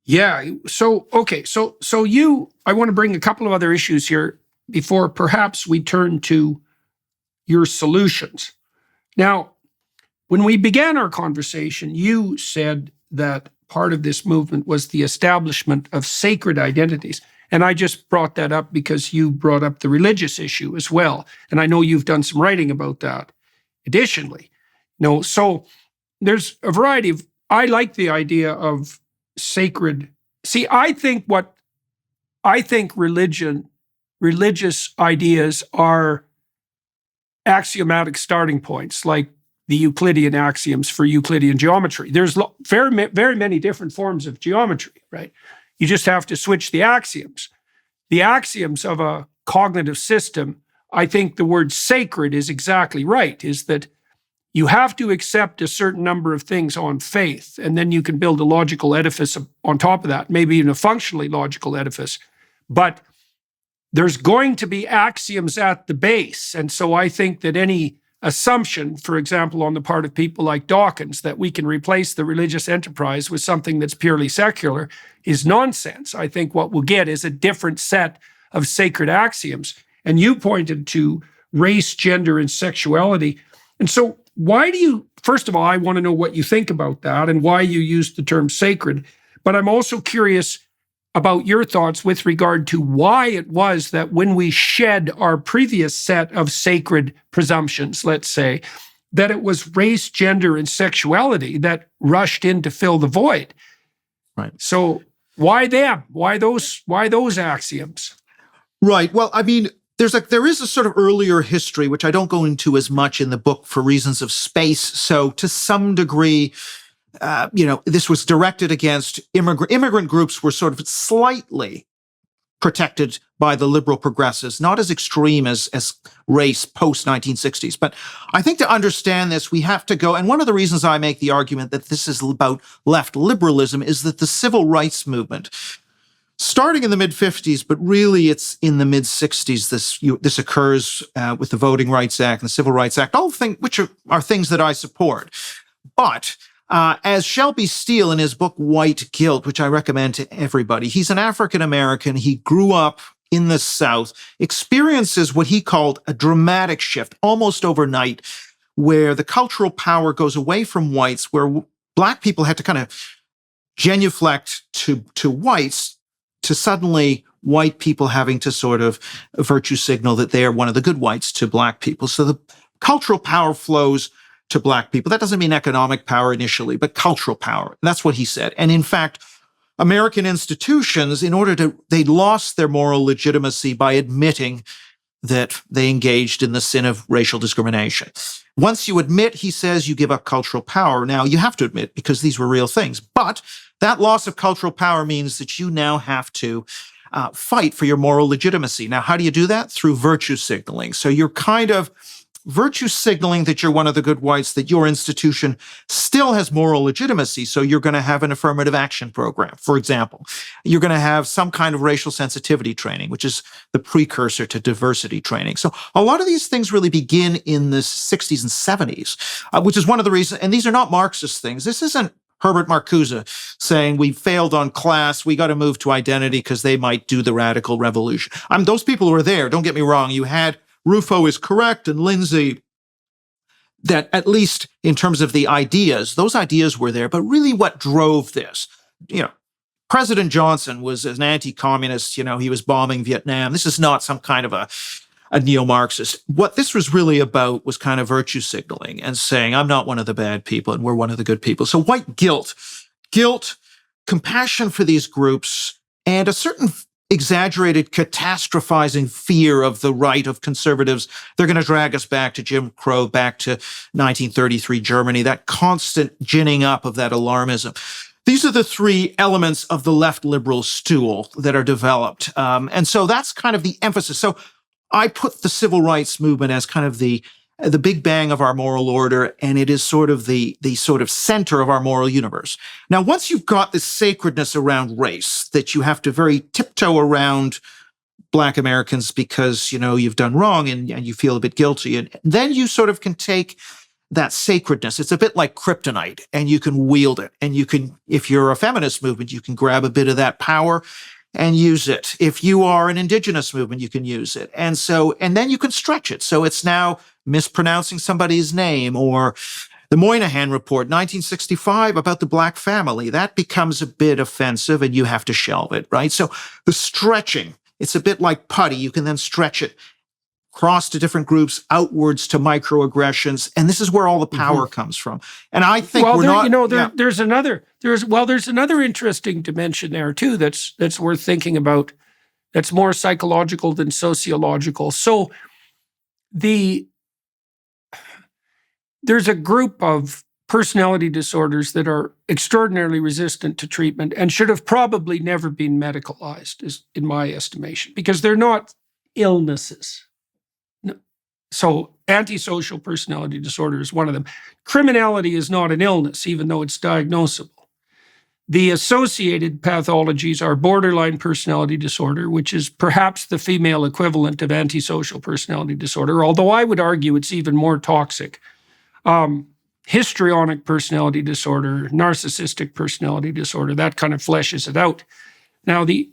Yeah. So, okay. So I want to bring a couple of other issues here before perhaps we turn to your solutions. Now, when we began our conversation, you said that part of this movement was the establishment of sacred identities. And I just brought that up because you brought up the religious issue as well. And I know you've done some writing about that additionally. So there's a variety of, I like the idea of sacred. See, I think religious ideas are axiomatic starting points, like the Euclidean axioms for Euclidean geometry. There's very, very many different forms of geometry, right? You just have to switch the axioms. The axioms of a cognitive system, I think the word sacred is exactly right, is that you have to accept a certain number of things on faith, and then you can build a logical edifice on top of that, maybe even a functionally logical edifice. But there's going to be axioms at the base. And so I think that any assumption, for example, on the part of people like Dawkins, that we can replace the religious enterprise with something that's purely secular is nonsense. I think what we'll get is a different set of sacred axioms. And you pointed to race, gender, and sexuality. And so why do you, first of all, I want to know what you think about that and why you used the term sacred, but I'm also curious about your thoughts with regard to why it was that when we shed our previous set of sacred presumptions, let's say, that it was race, gender, and sexuality that rushed in to fill the void. Right. So why them? Why those axioms? Right. Well, I mean, there is a sort of earlier history, which I don't go into as much in the book for reasons of space. So to some degree, this was directed against immigrant groups were sort of slightly protected by the liberal progressives, not as extreme as race post-1960s. But I think to understand this, we have to go, and one of the reasons I make the argument that this is about left liberalism is that the civil rights movement, starting in the mid-50s, but really it's in the mid-60s, this occurs with the Voting Rights Act and the Civil Rights Act, all things which are things that I support. But as Shelby Steele in his book White Guilt, which I recommend to everybody, he's an African-American. He grew up in the South, experiences what he called a dramatic shift, almost overnight, where the cultural power goes away from whites, where Black people had to kind of genuflect to whites, to suddenly white people having to sort of virtue signal that they are one of the good whites to Black people. So the cultural power flows to Black people. That doesn't mean economic power initially, but cultural power. And that's what he said. And in fact, American institutions, they lost their moral legitimacy by admitting that they engaged in the sin of racial discrimination. Once you admit, he says, you give up cultural power. Now, you have to admit, because these were real things. But that loss of cultural power means that you now have to fight for your moral legitimacy. Now, how do you do that? Through virtue signaling. So you're kind of virtue signaling that you're one of the good whites, that your institution still has moral legitimacy. So you're going to have an affirmative action program. For example, you're going to have some kind of racial sensitivity training, which is the precursor to diversity training. So a lot of these things really begin in the 60s and 70s, which is one of the reasons, and these are not Marxist things. This isn't Herbert Marcuse saying we failed on class, we got to move to identity because they might do the radical revolution. Those people were there, don't get me wrong. You had Rufo is correct, and Lindsay, that at least in terms of the ideas, those ideas were there. But really what drove this, President Johnson was an anti-communist, he was bombing Vietnam. This is not some kind of a neo-Marxist. What this was really about was kind of virtue signaling and saying, I'm not one of the bad people and we're one of the good people. So white guilt, compassion for these groups, and a certain exaggerated catastrophizing fear of the right of conservatives. They're going to drag us back to Jim Crow, back to 1933 Germany, that constant ginning up of that alarmism. These are the three elements of the left liberal stool that are developed. And so that's kind of the emphasis. So I put the civil rights movement as kind of the big bang of our moral order, and it is sort of the sort of center of our moral universe. Now, once you've got this sacredness around race, that you have to very tiptoe around Black Americans because, you've done wrong and you feel a bit guilty, and then you sort of can take that sacredness. It's a bit like kryptonite, and you can wield it. And you can, if you're a feminist movement, you can grab a bit of that power and use it. If you are an indigenous movement, you can use it. And then you can stretch it. So it's now mispronouncing somebody's name, or the Moynihan Report, 1965, about the Black family. That becomes a bit offensive and you have to shelve it, right? So the stretching, it's a bit like putty. You can then stretch it across to different groups, outwards to microaggressions. And this is where all the power comes from. And I think there's another interesting dimension there too that's worth thinking about, that's more psychological than sociological. So there's a group of personality disorders that are extraordinarily resistant to treatment and should have probably never been medicalized, is in my estimation, because they're not illnesses. So antisocial personality disorder is one of them. Criminality is not an illness, even though it's diagnosable. The associated pathologies are borderline personality disorder, which is perhaps the female equivalent of antisocial personality disorder, although I would argue it's even more toxic. Histrionic personality disorder, narcissistic personality disorder, that kind of fleshes it out. Now, the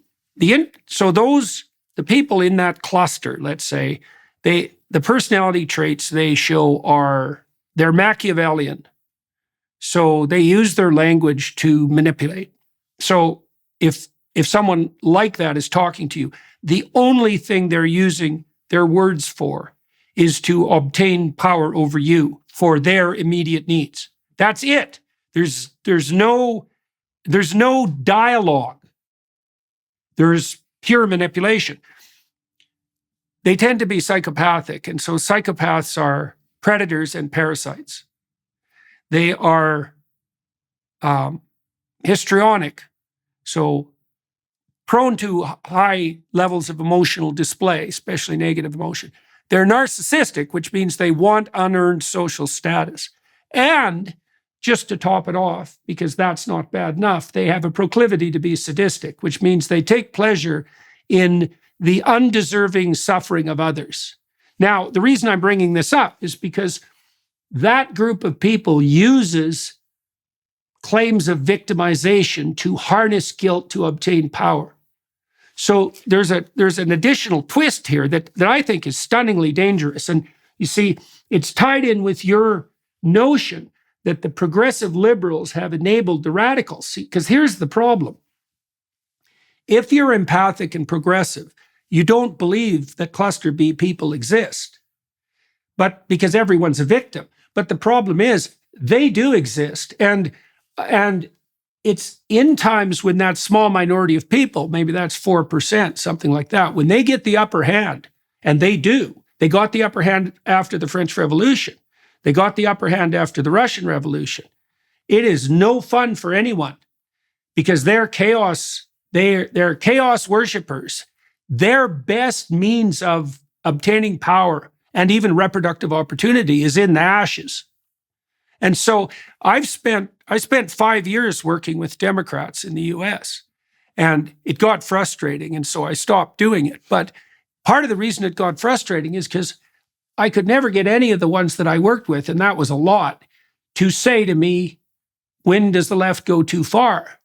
people in that cluster, let's say, the personality traits they show are They're Machiavellian. So they use their language to manipulate. So if someone like that is talking to you, the only thing they're using their words for is to obtain power over you for their immediate needs. That's it. There's no dialogue. There's pure manipulation. They tend to be psychopathic, and so psychopaths are predators and parasites. They are histrionic, so prone to high levels of emotional display, especially negative emotion. They're narcissistic, which means they want unearned social status. And just to top it off, because that's not bad enough, they have a proclivity to be sadistic, which means they take pleasure in the undeserving suffering of others. Now, the reason I'm bringing this up is because that group of people uses claims of victimization to harness guilt to obtain power. So there's an additional twist here that I think is stunningly dangerous. And you see, it's tied in with your notion that the progressive liberals have enabled the radicals. Because here's the problem. If you're empathic and progressive, you don't believe that cluster B people exist, but because everyone's a victim. But the problem is they do exist. And it's in times when that small minority of people, maybe that's 4%, something like that, when they get the upper hand, and they do, they got the upper hand after the French Revolution. They got the upper hand after the Russian Revolution. It is no fun for anyone because they're chaos worshipers. Their best means of obtaining power and even reproductive opportunity is in the ashes. And so I spent 5 years working with Democrats in the US, and it got frustrating, and so I stopped doing it. But part of the reason it got frustrating is because I could never get any of the ones that I worked with, and that was a lot, to say to me, when does the left go too far?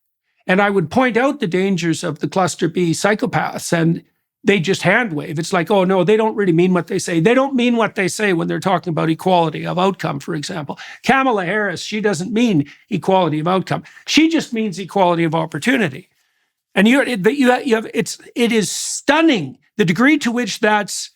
And I would point out the dangers of the cluster B psychopaths, and they just hand wave. It's like, oh no, they don't really mean what they say. They don't mean what they say when they're talking about equality of outcome, for example. Kamala Harris, she doesn't mean equality of outcome. She just means equality of opportunity. And it is stunning the degree to which that's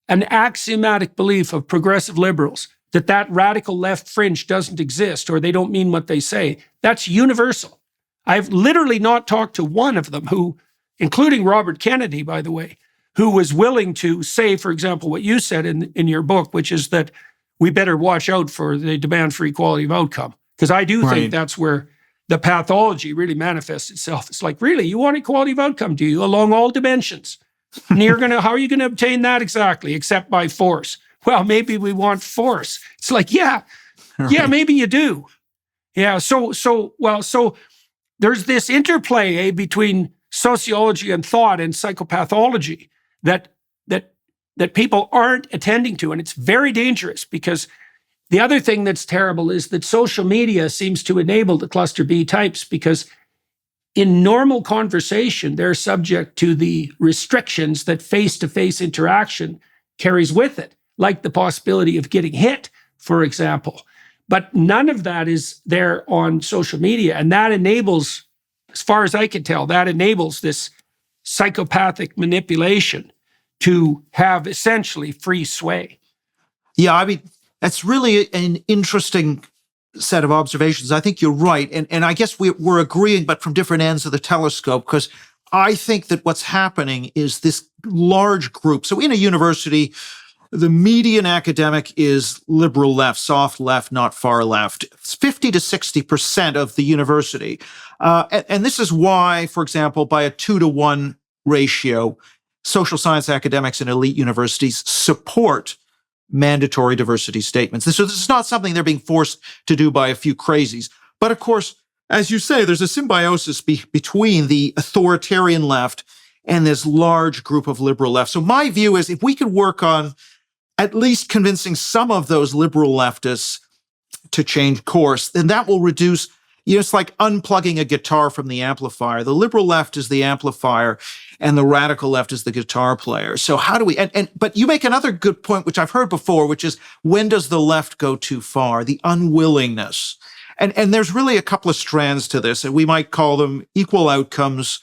an axiomatic belief of progressive liberals, that radical left fringe doesn't exist or they don't mean what they say. That's universal. I've literally not talked to one of them who, including Robert Kennedy, by the way, who was willing to say, for example, what you said in your book, which is that we better watch out for the demand for equality of outcome. Because I do think that's where the pathology really manifests itself. It's like, really, you want equality of outcome, do you, along all dimensions? And how are you going to obtain that exactly, except by force? Well, maybe we want force. It's like, yeah, maybe you do. Yeah, so there's this interplay between sociology and thought and psychopathology that people aren't attending to, and it's very dangerous because the other thing that's terrible is that social media seems to enable the cluster B types because in normal conversation, they're subject to the restrictions that face-to-face interaction carries with it, like the possibility of getting hit, for example. But none of that is there on social media. And that enables, as far as I can tell, that enables this psychopathic manipulation to have essentially free sway. Yeah, I mean, that's really an interesting set of observations. I think you're right. And I guess we're agreeing, but from different ends of the telescope, because I think that what's happening is this large group. So in a university, the median academic is liberal left, soft left, not far left. It's 50 to 60% of the university. And this is why, for example, by a 2-to-1 ratio, social science academics in elite universities support mandatory diversity statements. So this is not something they're being forced to do by a few crazies. But of course, as you say, there's a symbiosis between the authoritarian left and this large group of liberal left. So my view is if we could work on at least convincing some of those liberal leftists to change course, then that will reduce, it's like unplugging a guitar from the amplifier. The liberal left is the amplifier. and the radical left is the guitar player. So how do we, but you make another good point, which I've heard before, which is when does the left go too far? The unwillingness. And there's really a couple of strands to this, and we might call them equal outcomes.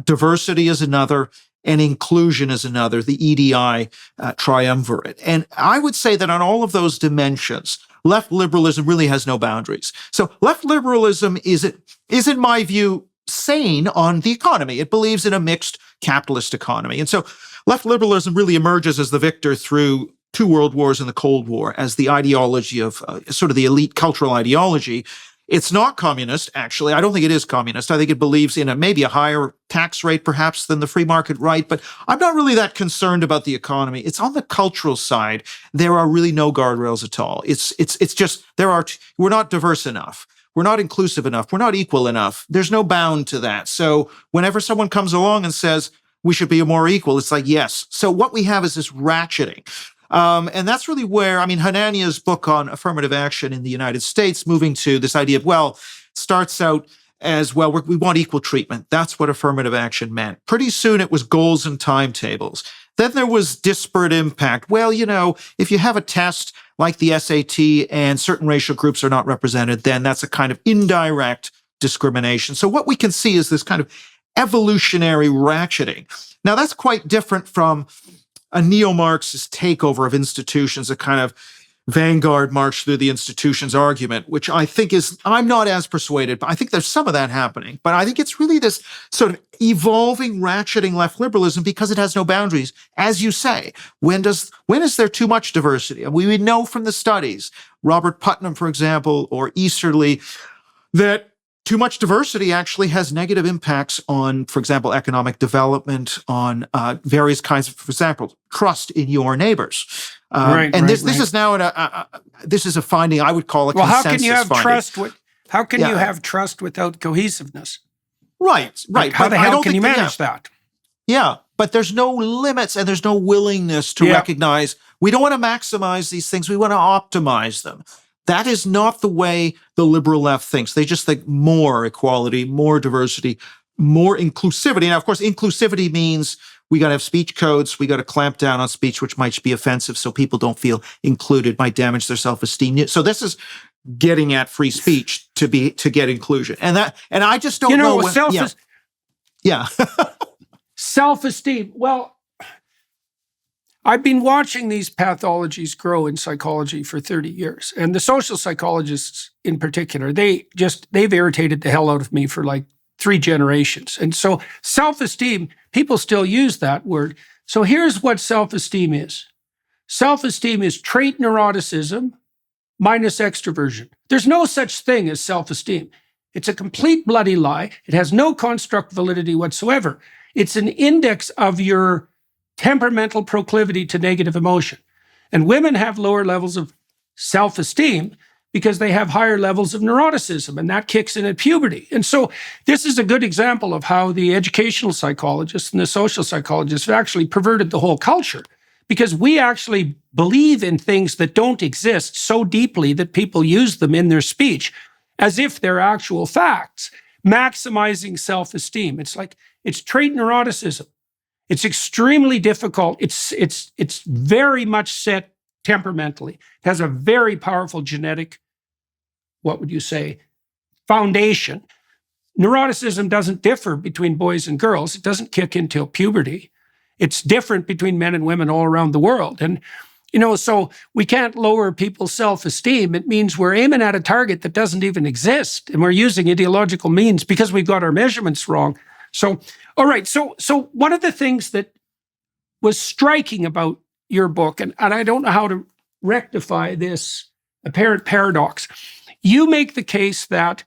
Diversity is another, and inclusion is another, the EDI triumvirate. And I would say that on all of those dimensions, left liberalism really has no boundaries. So left liberalism is, in my view, sane on the economy. It believes in a mixed capitalist economy. And so left liberalism really emerges as the victor through 2 world wars and the Cold War as the ideology of sort of the elite cultural ideology. It's not communist, actually. I don't think it is communist. I think it believes in maybe a higher tax rate, perhaps, than the free market right. But I'm not really that concerned about the economy. It's on the cultural side. There are really no guardrails at all. It's just, we're not diverse enough. We're not inclusive enough. We're not equal enough. There's no bound to that. So whenever someone comes along and says, we should be more equal, it's like, yes. So what we have is this ratcheting. And that's really where, Hanania's book on affirmative action in the United States, moving to this idea of, starts out as, we want equal treatment. That's what affirmative action meant. Pretty soon it was goals and timetables. Then there was disparate impact. If you have a test like the SAT and certain racial groups are not represented, then that's a kind of indirect discrimination. So what we can see is this kind of evolutionary ratcheting. Now that's quite different from a neo-Marxist takeover of institutions, a kind of vanguard march through the institutions argument, which I think I'm not as persuaded, but I think there's some of that happening. But I think it's really this sort of evolving, ratcheting left liberalism because it has no boundaries. As you say, when is there too much diversity? And we would know from the studies, Robert Putnam, for example, or Easterly, that too much diversity actually has negative impacts on, for example, economic development, on various kinds of, for example, trust in your neighbors. This is now this is a finding I would call a consensus how can you have finding. How can you have trust without cohesiveness? Right. How the hell can you manage that? Yeah, but there's no limits and there's no willingness to recognize we don't want to maximize these things. We want to optimize them. That is not the way the liberal left thinks. They just think more equality, more diversity, more inclusivity. Now, of course, inclusivity means we got to have speech codes. We got to clamp down on speech, which might be offensive, so people don't feel included, might damage their self-esteem. So this is getting at free speech to get inclusion, and I just don't know. Self-esteem. Well, I've been watching these pathologies grow in psychology for 30 years. And the social psychologists in particular, they've irritated the hell out of me for like 3 generations. And so self-esteem, people still use that word. So here's what self-esteem is. Self-esteem is trait neuroticism minus extroversion. There's no such thing as self-esteem. It's a complete bloody lie. It has no construct validity whatsoever. It's an index of your temperamental proclivity to negative emotion. And women have lower levels of self-esteem because they have higher levels of neuroticism, and that kicks in at puberty. And so this is a good example of how the educational psychologists and the social psychologists have actually perverted the whole culture, because we actually believe in things that don't exist so deeply that people use them in their speech as if they're actual facts, maximizing self-esteem. It's trait neuroticism. It's extremely difficult. It's very much set temperamentally. It has a very powerful genetic, foundation. Neuroticism doesn't differ between boys and girls. It doesn't kick in till puberty. It's different between men and women all around the world. And, so we can't lower people's self-esteem. It means we're aiming at a target that doesn't even exist. And we're using ideological means because we've got our measurements wrong. So, all right. So one of the things that was striking about your book, and I don't know how to rectify this apparent paradox, you make the case that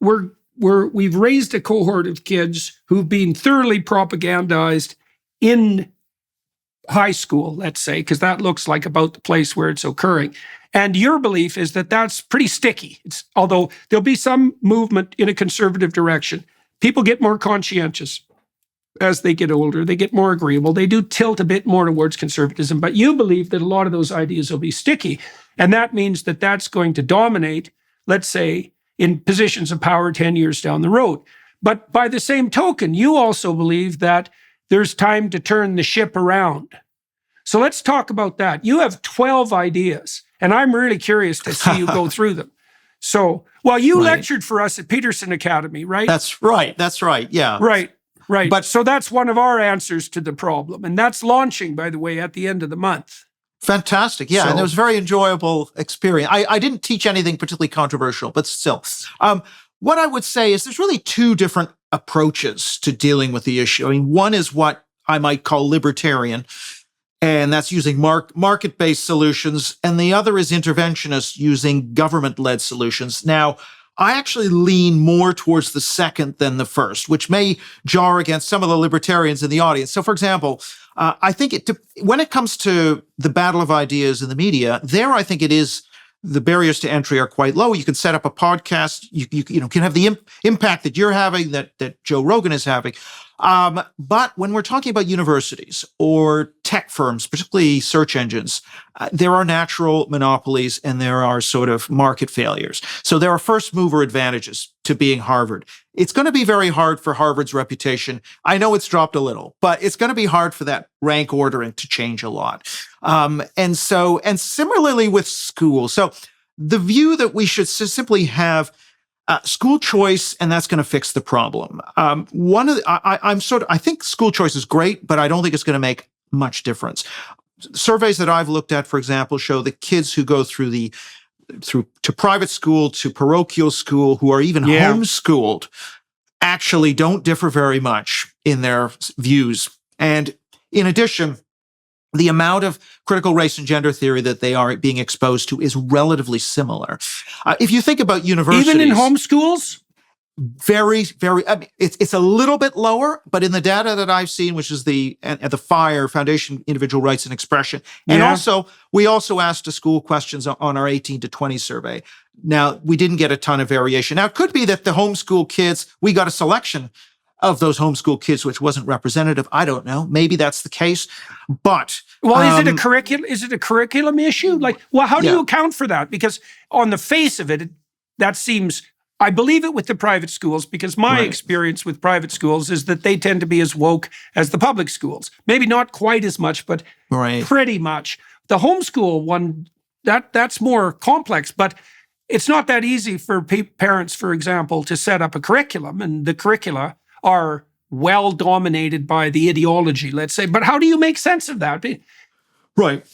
we've raised a cohort of kids who've been thoroughly propagandized in high school, let's say, because that looks like about the place where it's occurring. And your belief is that that's pretty sticky. Although there'll be some movement in a conservative direction. People get more conscientious as they get older. They get more agreeable. They do tilt a bit more towards conservatism. But you believe that a lot of those ideas will be sticky. And that means that that's going to dominate, let's say, in positions of power 10 years down the road. But by the same token, you also believe that there's time to turn the ship around. So let's talk about that. You have 12 ideas, and I'm really curious to see you go through them. So, well, you lectured for us at Peterson Academy, right? That's right. Yeah. Right. But so that's one of our answers to the problem. And that's launching, by the way, at the end of the month. fantastic. Yeah. And it was a very enjoyable experience. I didn't teach anything particularly controversial, but still. What I would say is there's really two different approaches to dealing with the issue. I mean, one is what I might call libertarian, and that's using market-based solutions. And the other is interventionist, using government-led solutions. Now, I actually lean more towards the second than the first, which may jar against some of the libertarians in the audience. So, for example, I think when it comes to the battle of ideas in the media, there I think it is the barriers to entry are quite low. You can set up a podcast. You can have the impact that you're having, that Joe Rogan is having. But when we're talking about universities or tech firms, particularly search engines, there are natural monopolies and there are sort of market failures. So there are first mover advantages to being Harvard. It's going to be very hard for Harvard's reputation. I know it's dropped a little, but it's going to be hard for that rank ordering to change a lot. And similarly with school. So the view that we should simply have school choice, and that's going to fix the problem. I think school choice is great, but I don't think it's going to make much difference. Surveys that I've looked at, for example, show that kids who go through to private school, to parochial school, who are even homeschooled, actually don't differ very much in their views. And in addition, the amount of critical race and gender theory that they are being exposed to is relatively similar. If you think about universities, even in homeschools, very, very. I mean, it's a little bit lower, but in the data that I've seen, which is the FIRE Foundation Individual Rights and Expression, and also we also asked a school questions on our 18 to 20 survey. Now we didn't get a ton of variation. Now it could be that the homeschool kids, we got a selection of those homeschool kids, which wasn't representative. I don't know. Maybe that's the case. But is it a curriculum? Is it a curriculum issue? How do you account for that? Because on the face of it, that seems. I believe it with the private schools because my experience with private schools is that they tend to be as woke as the public schools. Maybe not quite as much, but pretty much. The homeschool one, that's more complex, but it's not that easy for parents, for example, to set up a curriculum, and the curricula are well dominated by the ideology, let's say. But how do you make sense of that? Right.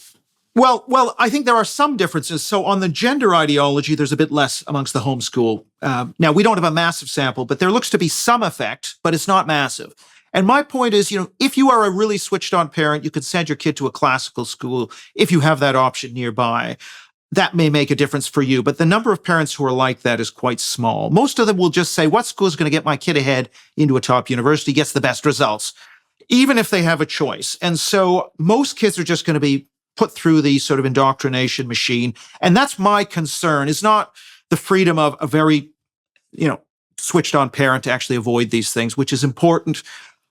Well, I think there are some differences. So on the gender ideology, there's a bit less amongst the homeschool. Now, we don't have a massive sample, but there looks to be some effect, but it's not massive. And my point is, if you are a really switched on parent, you could send your kid to a classical school if you have that option nearby. That may make a difference for you, but the number of parents who are like that is quite small. Most of them will just say, what school is going to get my kid ahead into a top university, gets the best results, even if they have a choice. And so most kids are just going to be put through the sort of indoctrination machine. And that's my concern, is not the freedom of a very, switched on parent to actually avoid these things, which is important.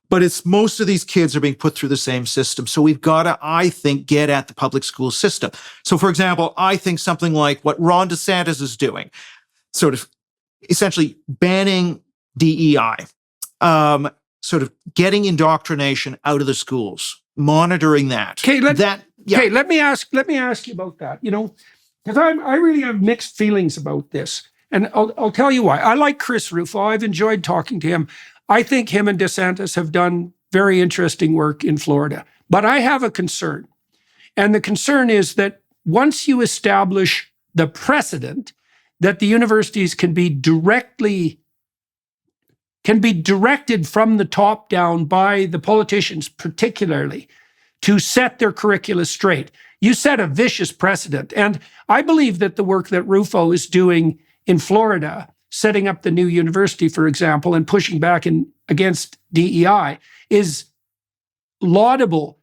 But it's most of these kids are being put through the same system. So we've got to, I think, get at the public school system. So for example, I think something like what Ron DeSantis is doing, sort of essentially banning DEI, sort of getting indoctrination out of the schools, monitoring that. Okay, let me ask you about that. Because I really have mixed feelings about this, and I'll tell you why. I like Chris Rufo. I've enjoyed talking to him. I think him and DeSantis have done very interesting work in Florida. But I have a concern, and the concern is that once you establish the precedent that the universities can be directed from the top down by the politicians, particularly, to set their curricula straight. You set a vicious precedent. And I believe that the work that Rufo is doing in Florida, setting up the new university, for example, and pushing back against DEI, is laudable,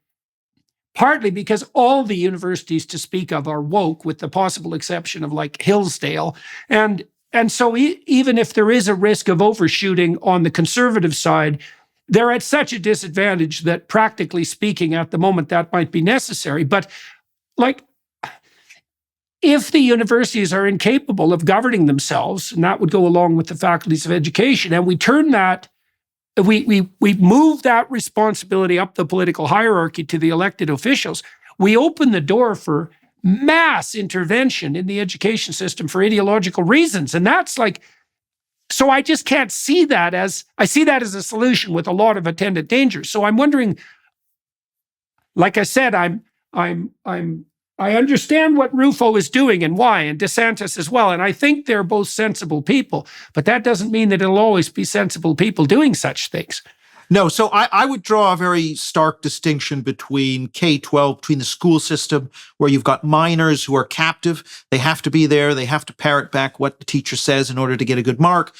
partly because all the universities to speak of are woke, with the possible exception of Hillsdale. And so even if there is a risk of overshooting on the conservative side, they're at such a disadvantage that, practically speaking, at the moment, that might be necessary. But if the universities are incapable of governing themselves, and that would go along with the faculties of education, and we turn that, we move that responsibility up the political hierarchy to the elected officials, we open the door for mass intervention in the education system for ideological reasons. And that's like, so I just can't see that I see that as a solution with a lot of attendant dangers. So I'm wondering, like I said, I understand what Rufo is doing and why, and DeSantis as well. And I think they're both sensible people, but that doesn't mean that it'll always be sensible people doing such things. No, so I would draw a very stark distinction between K-12, between the school system, where you've got minors who are captive. They have to be there. They have to parrot back what the teacher says in order to get a good mark.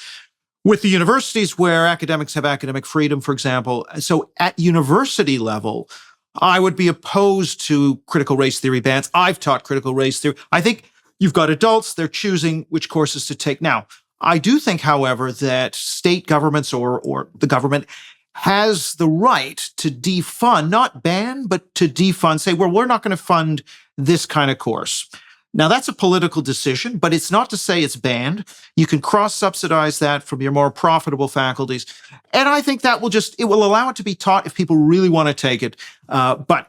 With the universities, where academics have academic freedom, for example. So at university level, I would be opposed to critical race theory bans. I've taught critical race theory. I think you've got adults, they're choosing which courses to take. Now, I do think, however, that state governments or the government has the right to defund, not ban, but to defund, say, well, we're not going to fund this kind of course. Now, that's a political decision, but it's not to say it's banned. You can cross-subsidize that from your more profitable faculties. And I think that it will allow it to be taught if people really want to take it.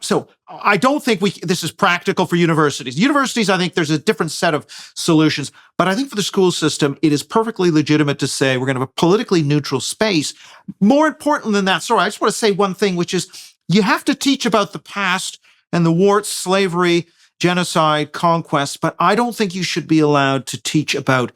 So I don't think this is practical for universities. Universities, I think there's a different set of solutions. But I think for the school system, it is perfectly legitimate to say we're going to have a politically neutral space. More important than that, sorry, I just want to say one thing, which is you have to teach about the past and the warts, slavery, genocide, conquest, but I don't think you should be allowed to teach about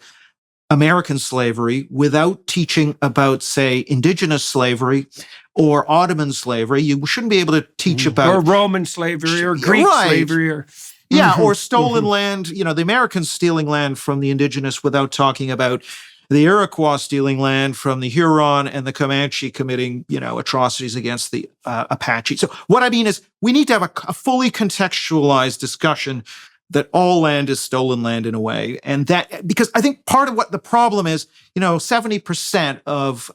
American slavery without teaching about, say, indigenous slavery or Ottoman slavery. You shouldn't be able to teach about... Or Roman slavery or Greek slavery. Or stolen land, the Americans stealing land from the indigenous without talking about the Iroquois stealing land from the Huron and the Comanche committing, atrocities against the Apache. So what I mean is we need to have a fully contextualized discussion that all land is stolen land in a way. And that, because I think part of what the problem is, 70% of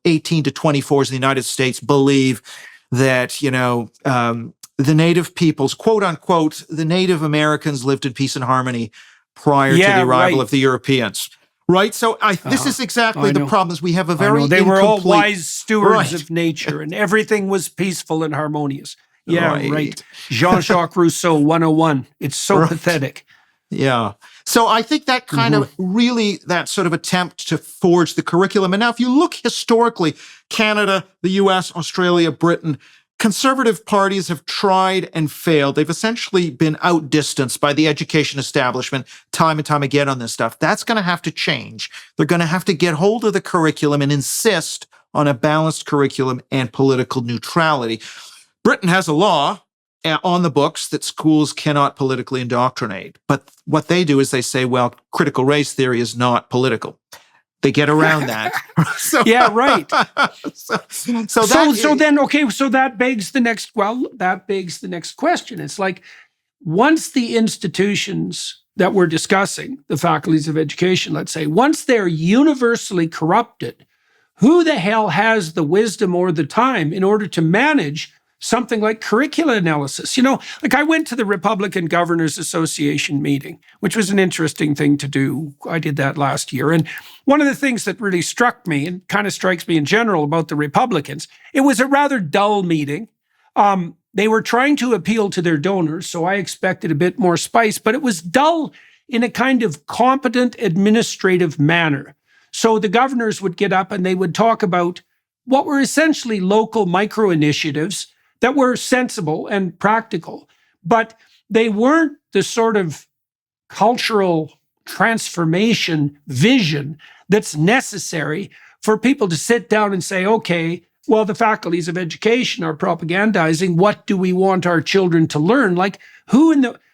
18 to 24s in the United States believe that, the native peoples, quote unquote, the Native Americans lived in peace and harmony prior to the arrival of the Europeans. Right. So this is exactly the problem. Is we have a very they were all wise stewards of nature and everything was peaceful and harmonious. Yeah, right. Jean-Jacques Rousseau 101. It's so pathetic. Yeah. So I think that kind of really, that sort of attempt to forge the curriculum. And now if you look historically, Canada, the US, Australia, Britain, conservative parties have tried and failed. They've essentially been outdistanced by the education establishment time and time again on this stuff. That's going to have to change. They're going to have to get hold of the curriculum and insist on a balanced curriculum and political neutrality. Britain has a law on the books that schools cannot politically indoctrinate. But what they do is they say, well, critical race theory is not political. They get around that. Yeah, right. So that begs the next question. It's like, once the institutions that we're discussing, the faculties of education, let's say, once they're universally corrupted, who the hell has the wisdom or the time in order to manage something like curricula analysis? Like I went to the Republican Governors Association meeting, which was an interesting thing to do. I did that last year. And one of the things that really struck me and kind of strikes me in general about the Republicans, it was a rather dull meeting. They were trying to appeal to their donors, so I expected a bit more spice, but it was dull in a kind of competent administrative manner. So the governors would get up and they would talk about what were essentially local micro initiatives that were sensible and practical, but they weren't the sort of cultural transformation vision that's necessary for people to sit down and say, okay, well, the faculties of education are propagandizing. What do we want our children to learn? Like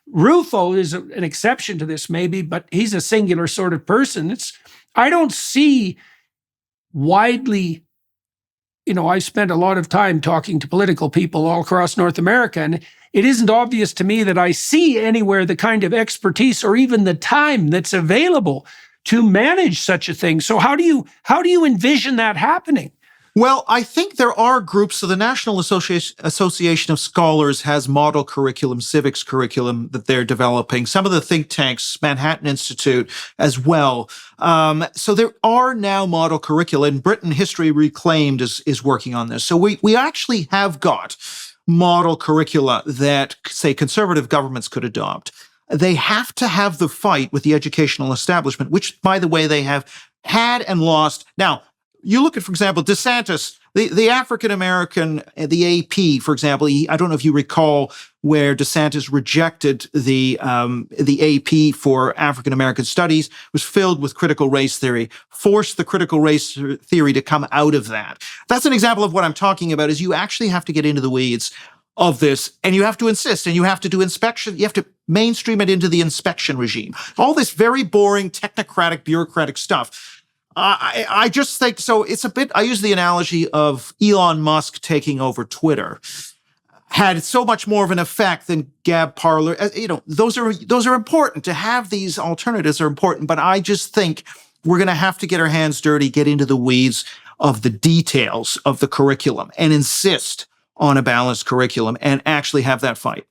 Rufo is an exception to this maybe, but he's a singular sort of person. I don't see widely, I spent a lot of time talking to political people all across North America, and it isn't obvious to me that I see anywhere the kind of expertise or even the time that's available to manage such a thing. So how do you envision that happening? Well, I think there are groups. So the National Association of Scholars has model curriculum, civics curriculum that they're developing. Some of the think tanks, Manhattan Institute as well. So there are now model curricula. In Britain, History Reclaimed is working on this. So we actually have got model curricula that, say, conservative governments could adopt. They have to have the fight with the educational establishment, which, by the way, they have had and lost. Now, you look at, for example, DeSantis, the African-American, the AP, for example, I don't know if you recall where DeSantis rejected the AP for African-American studies, was filled with critical race theory, forced the critical race theory to come out of that. That's an example of what I'm talking about, is you actually have to get into the weeds of this, and you have to insist, and you have to do inspection. You have to mainstream it into the inspection regime. All this very boring, technocratic, bureaucratic stuff. I just think, so it's a bit, I use the analogy of Elon Musk taking over Twitter. Had so much more of an effect than Gab Parler. Those are important. To have these alternatives are important, but I just think we're going to have to get our hands dirty, get into the weeds of the details of the curriculum, and insist on a balanced curriculum and actually have that fight.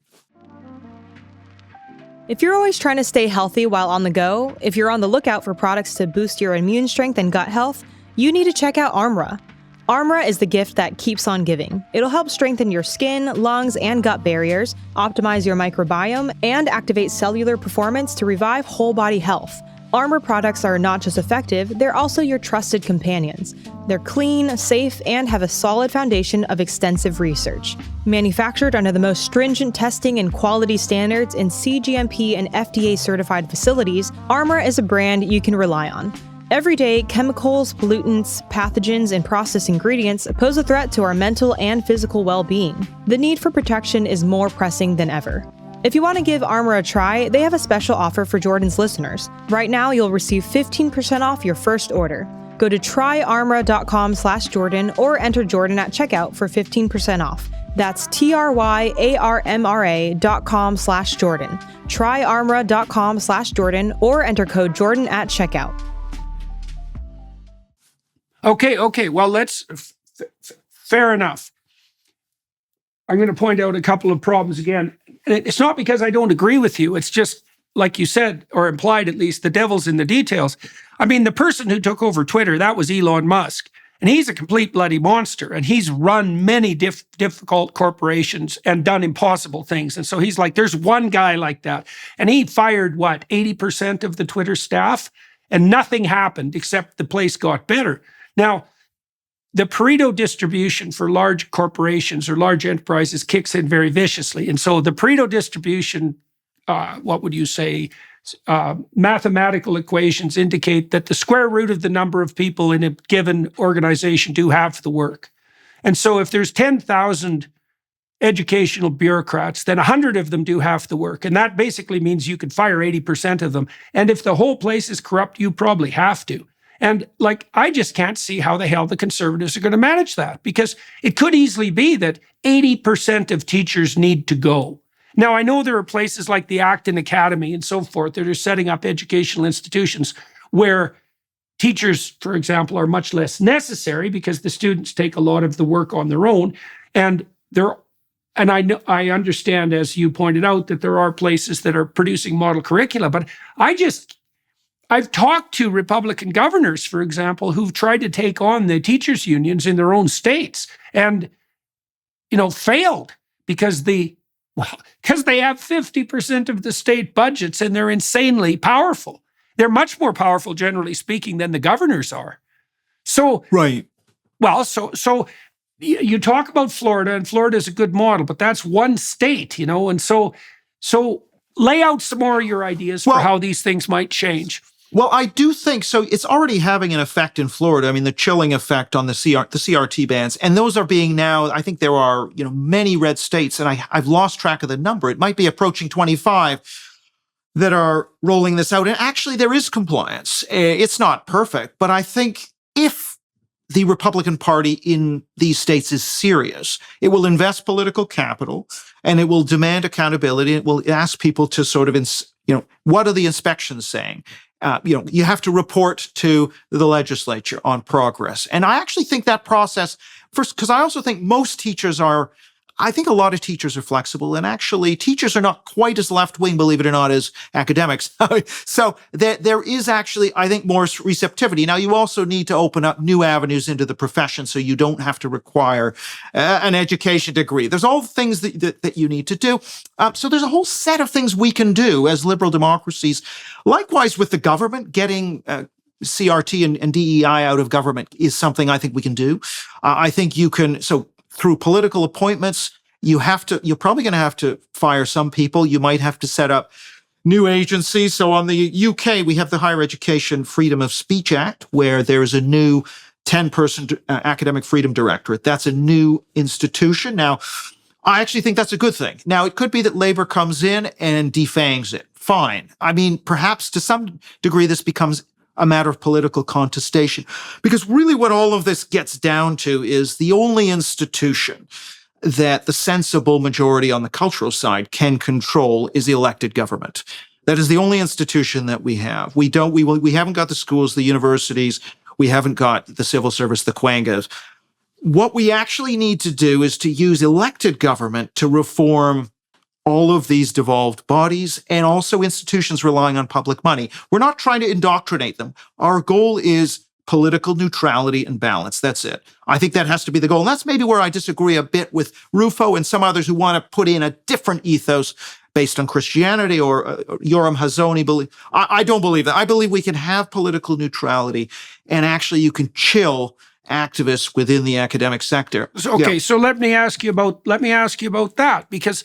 If you're always trying to stay healthy while on the go, if you're on the lookout for products to boost your immune strength and gut health, you need to check out Armra. Armra is the gift that keeps on giving. It'll help strengthen your skin, lungs, and gut barriers, optimize your microbiome, and activate cellular performance to revive whole body health. Armra products are not just effective, they're also your trusted companions. They're clean, safe, and have a solid foundation of extensive research. Manufactured under the most stringent testing and quality standards in CGMP and FDA-certified facilities, Armra is a brand you can rely on. Every day, chemicals, pollutants, pathogens, and processed ingredients pose a threat to our mental and physical well-being. The need for protection is more pressing than ever. If you want to give Armra a try, they have a special offer for Jordan's listeners. Right now, you'll receive 15% off your first order. Go to tryarmra.com/Jordan or enter Jordan at checkout for 15% off. That's tryarmra.com/Jordan. Tryarmra.com/Jordan or enter code Jordan at checkout. Okay. Well, let's, fair enough. I'm going to point out a couple of problems again. And it's not because I don't agree with you. It's just, like you said, or implied at least, the devil's in the details. I mean, the person who took over Twitter, that was Elon Musk. And he's a complete bloody monster. And he's run many difficult corporations and done impossible things. And so he's like, there's one guy like that. And he fired, 80% of the Twitter staff? And nothing happened except the place got better. Now, the Pareto distribution for large corporations or large enterprises kicks in very viciously. And so the Pareto distribution, mathematical equations indicate that the square root of the number of people in a given organization do half the work. And so if there's 10,000 educational bureaucrats, then 100 of them do half the work. And that basically means you could fire 80% of them. And if the whole place is corrupt, you probably have to. And I just can't see how the hell the conservatives are going to manage that, because it could easily be that 80% of teachers need to go. Now, I know there are places like the Acton Academy and so forth that are setting up educational institutions where teachers, for example, are much less necessary because the students take a lot of the work on their own. And I understand, as you pointed out, that there are places that are producing model curricula, but I've talked to Republican governors, for example, who've tried to take on the teachers' unions in their own states and, failed because they have 50% of the state budgets and they're insanely powerful. They're much more powerful, generally speaking, than the governors are. So, right. Well, so you talk about Florida, and Florida is a good model, but that's one state, and so lay out some more of your ideas for how these things might change. Well, I do think so. It's already having an effect in Florida. I mean, the chilling effect on the CRT bans, and those are being now. I think there are many red states, and I've lost track of the number. It might be approaching 25 that are rolling this out. And actually, there is compliance. It's not perfect, but I think if the Republican Party in these states is serious, it will invest political capital and it will demand accountability. It will ask people to sort of, what are the inspections saying? You have to report to the legislature on progress. And I actually think that process, first, because I also think I think a lot of teachers are flexible, and actually teachers are not quite as left-wing, believe it or not, as academics. So there is actually, I think, more receptivity. Now, you also need to open up new avenues into the profession so you don't have to require an education degree. There's all things that you need to do. So there's a whole set of things we can do as liberal democracies. Likewise with the government, getting CRT and DEI out of government is something I think we can do. I think you can, so through political appointments, you're probably going to have to fire some people. You might have to set up new agencies. So on the UK, we have the Higher Education Freedom of Speech Act, where there's a new 10-person academic freedom directorate. That's a new institution. Now, I actually think that's a good thing. Now, it could be that Labour comes in and defangs it. Fine. I mean, perhaps to some degree, this becomes a matter of political contestation. Because really what all of this gets down to is the only institution that the sensible majority on the cultural side can control is the elected government. That is the only institution that we have. We haven't got the schools, the universities, we haven't got the civil service, the quangas. What we actually need to do is to use elected government to reform all of these devolved bodies and also institutions relying on public money. We're not trying to indoctrinate them. Our goal is political neutrality and balance. That's it. I think that has to be the goal. And that's maybe where I disagree a bit with Rufo and some others who want to put in a different ethos based on Christianity or Yoram Hazony belief. I don't believe that. I believe we can have political neutrality and actually you can chill activists within the academic sector. So let me ask you about that, because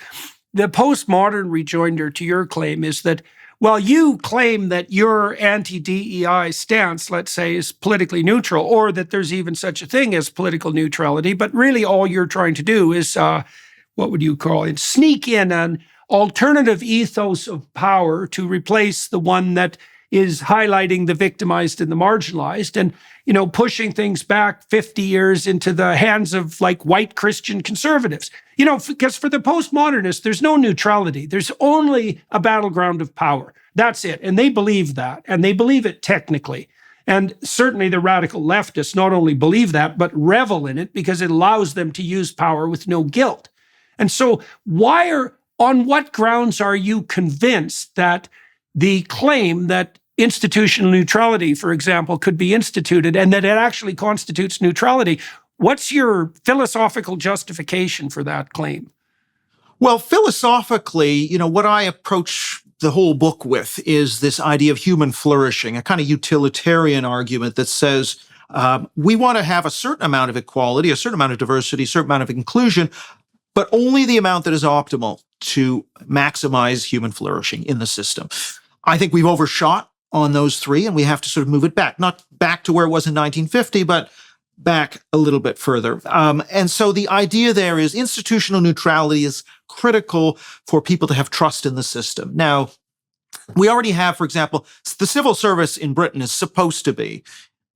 the postmodern rejoinder to your claim is that, well, you claim that your anti-DEI stance, let's say, is politically neutral, or that there's even such a thing as political neutrality, but really all you're trying to do is, what would you call it, sneak in an alternative ethos of power to replace the one that is highlighting the victimized and the marginalized and, pushing things back 50 years into the hands of like white Christian conservatives. Because for the postmodernists, there's no neutrality. There's only a battleground of power. That's it. And they believe that, and they believe it technically. And certainly the radical leftists not only believe that, but revel in it because it allows them to use power with no guilt. And so on what grounds are you convinced that the claim that institutional neutrality, for example, could be instituted and that it actually constitutes neutrality? What's your philosophical justification for that claim? Well, philosophically, what I approach the whole book with is this idea of human flourishing, a kind of utilitarian argument that says we want to have a certain amount of equality, a certain amount of diversity, a certain amount of inclusion, but only the amount that is optimal to maximize human flourishing in the system. I think we've overshot on those three, and we have to sort of move it back, not back to where it was in 1950, but back a little bit further. And so the idea there is institutional neutrality is critical for people to have trust in the system. Now, we already have, for example, the civil service in Britain is supposed to be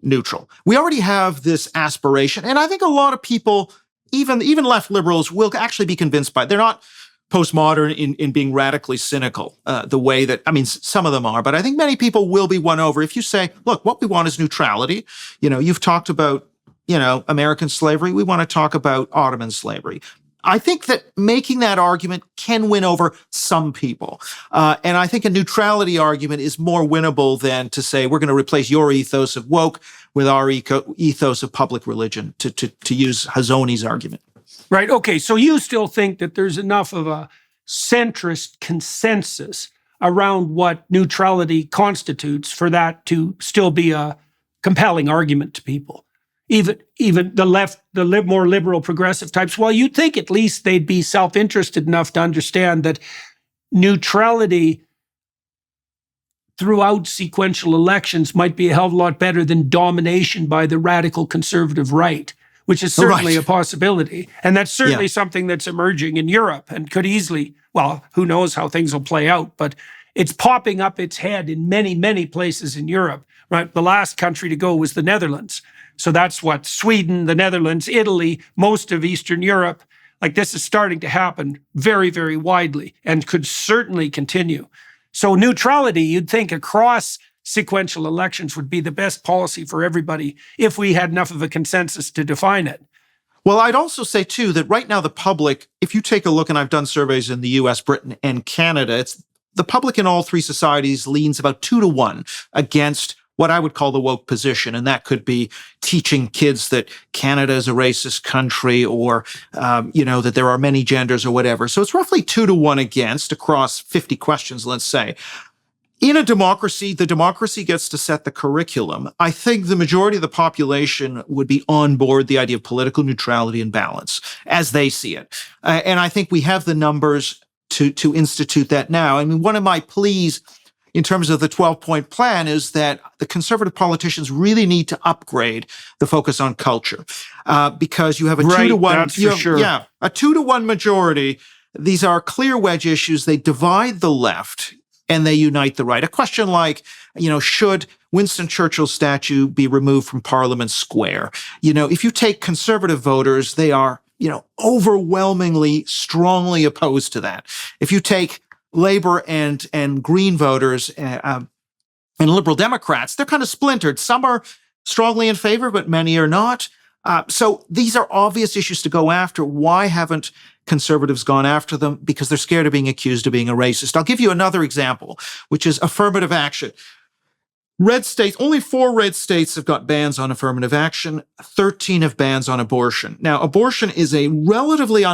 neutral. We already have this aspiration, and I think a lot of people, even left liberals, will actually be convinced by it. They're not postmodern in being radically cynical, the way that, some of them are, but I think many people will be won over if you say, look, what we want is neutrality. You've talked about, American slavery. We want to talk about Ottoman slavery. I think that making that argument can win over some people. And I think a neutrality argument is more winnable than to say, we're going to replace your ethos of woke with our ethos of public religion, to use Hazony's argument. Right. Okay. So you still think that there's enough of a centrist consensus around what neutrality constitutes for that to still be a compelling argument to people, even the left, more liberal progressive types. Well, you'd think at least they'd be self-interested enough to understand that neutrality throughout sequential elections might be a hell of a lot better than domination by the radical conservative right, which is certainly a possibility. And that's certainly something that's emerging in Europe and could easily, well, who knows how things will play out, but it's popping up its head in many, many places in Europe, right? The last country to go was the Netherlands. So that's what Sweden, the Netherlands, Italy, most of Eastern Europe, like this is starting to happen very, very widely and could certainly continue. So neutrality, you'd think across sequential elections would be the best policy for everybody if we had enough of a consensus to define it. Well, I'd also say, too, that right now the public, if you take a look, and I've done surveys in the US, Britain, and Canada, it's the public in all three societies leans about 2-1 against what I would call the woke position. And that could be teaching kids that Canada is a racist country or, that there are many genders or whatever. So it's roughly 2-1 against across 50 questions, let's say. In a democracy, the democracy gets to set the curriculum. I think the majority of the population would be on board the idea of political neutrality and balance as they see it. And I think we have the numbers to institute that now. I mean, one of my pleas in terms of the 12-point plan is that the conservative politicians really need to upgrade the focus on culture because you have a 2-1. That's for sure. Yeah, a 2-1 majority. These are clear wedge issues. They divide the left and they unite the right. A question like, should Winston Churchill's statue be removed from Parliament Square? If you take conservative voters, they are, overwhelmingly strongly opposed to that. If you take Labour and Green voters and Liberal Democrats, they're kind of splintered. Some are strongly in favor, but many are not. So these are obvious issues to go after. Why haven't conservatives gone after them? Because they're scared of being accused of being a racist. I'll give you another example, which is affirmative action. Red states, only 4 red states have got bans on affirmative action. 13 have bans on abortion. Now, abortion is a relatively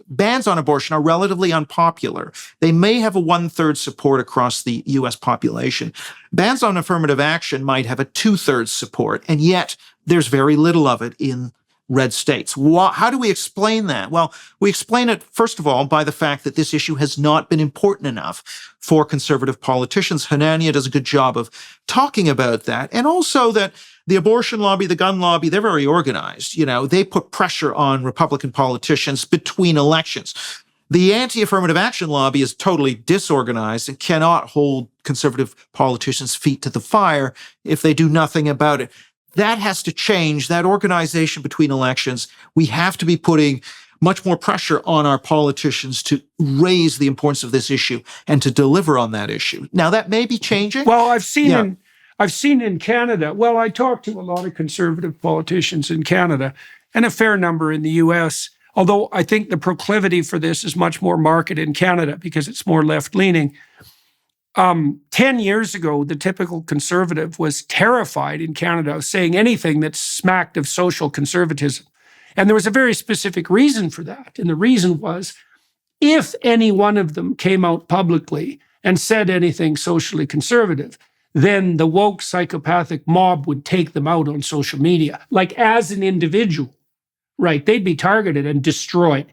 bans on abortion are relatively unpopular. They may have a 1/3 support across the U.S. population. Bans on affirmative action might have a 2/3 support, and yet there's very little of it in red states. How do we explain that? Well, we explain it, first of all, by the fact that this issue has not been important enough for conservative politicians. Hanania does a good job of talking about that. And also that the abortion lobby, the gun lobby, they're very organized. They put pressure on Republican politicians between elections. The anti-affirmative action lobby is totally disorganized and cannot hold conservative politicians' feet to the fire if they do nothing about it. That has to change, that organization between elections. We have to be putting much more pressure on our politicians to raise the importance of this issue and to deliver on that issue. Now, that may be changing. Well, I've seen in Canada, I talked to a lot of conservative politicians in Canada and a fair number in the US, although I think the proclivity for this is much more marked in Canada because it's more left-leaning. 10 years ago, the typical conservative was terrified in Canada of saying anything that smacked of social conservatism. And there was a very specific reason for that. And the reason was, if any one of them came out publicly and said anything socially conservative, then the woke psychopathic mob would take them out on social media, like as an individual, right? They'd be targeted and destroyed.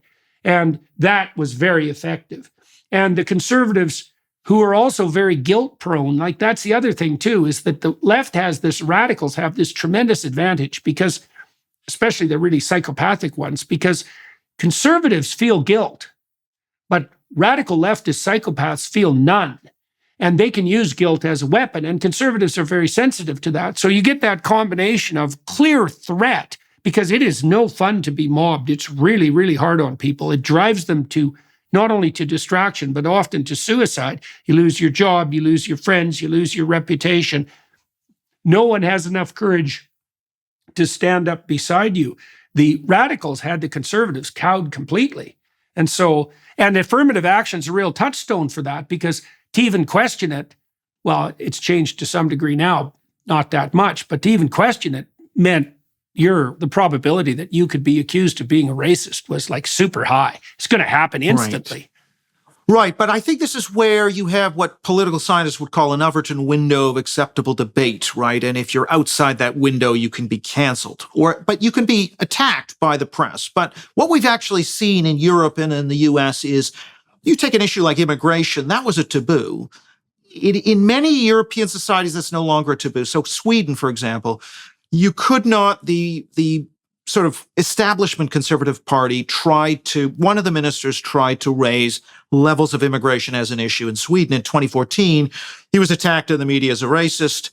And that was very effective. And the conservatives, who are also very guilt prone, like that's the other thing too, is that the left radicals have this tremendous advantage because, especially the really psychopathic ones, because conservatives feel guilt, but radical leftist psychopaths feel none. And they can use guilt as a weapon, and conservatives are very sensitive to that. So you get that combination of clear threat, because it is no fun to be mobbed. It's really, really hard on people. It drives them to not only to distraction, but often to suicide. You lose your job, you lose your friends, you lose your reputation. No one has enough courage to stand up beside you. The radicals had the conservatives cowed completely. And affirmative action is a real touchstone for that, because to even question it, well, it's changed to some degree now, not that much, but to even question it meant the probability that you could be accused of being a racist was like super high. It's going to happen instantly. Right. But I think this is where you have what political scientists would call an Overton window of acceptable debate, right? And if you're outside that window, you can be canceled, but you can be attacked by the press. But what we've actually seen in Europe and in the US is, you take an issue like immigration, that was a taboo. In many European societies, that's no longer a taboo. So Sweden, for example, you could not, the sort of establishment conservative party one of the ministers tried to raise levels of immigration as an issue in Sweden in 2014. He was attacked in the media as a racist.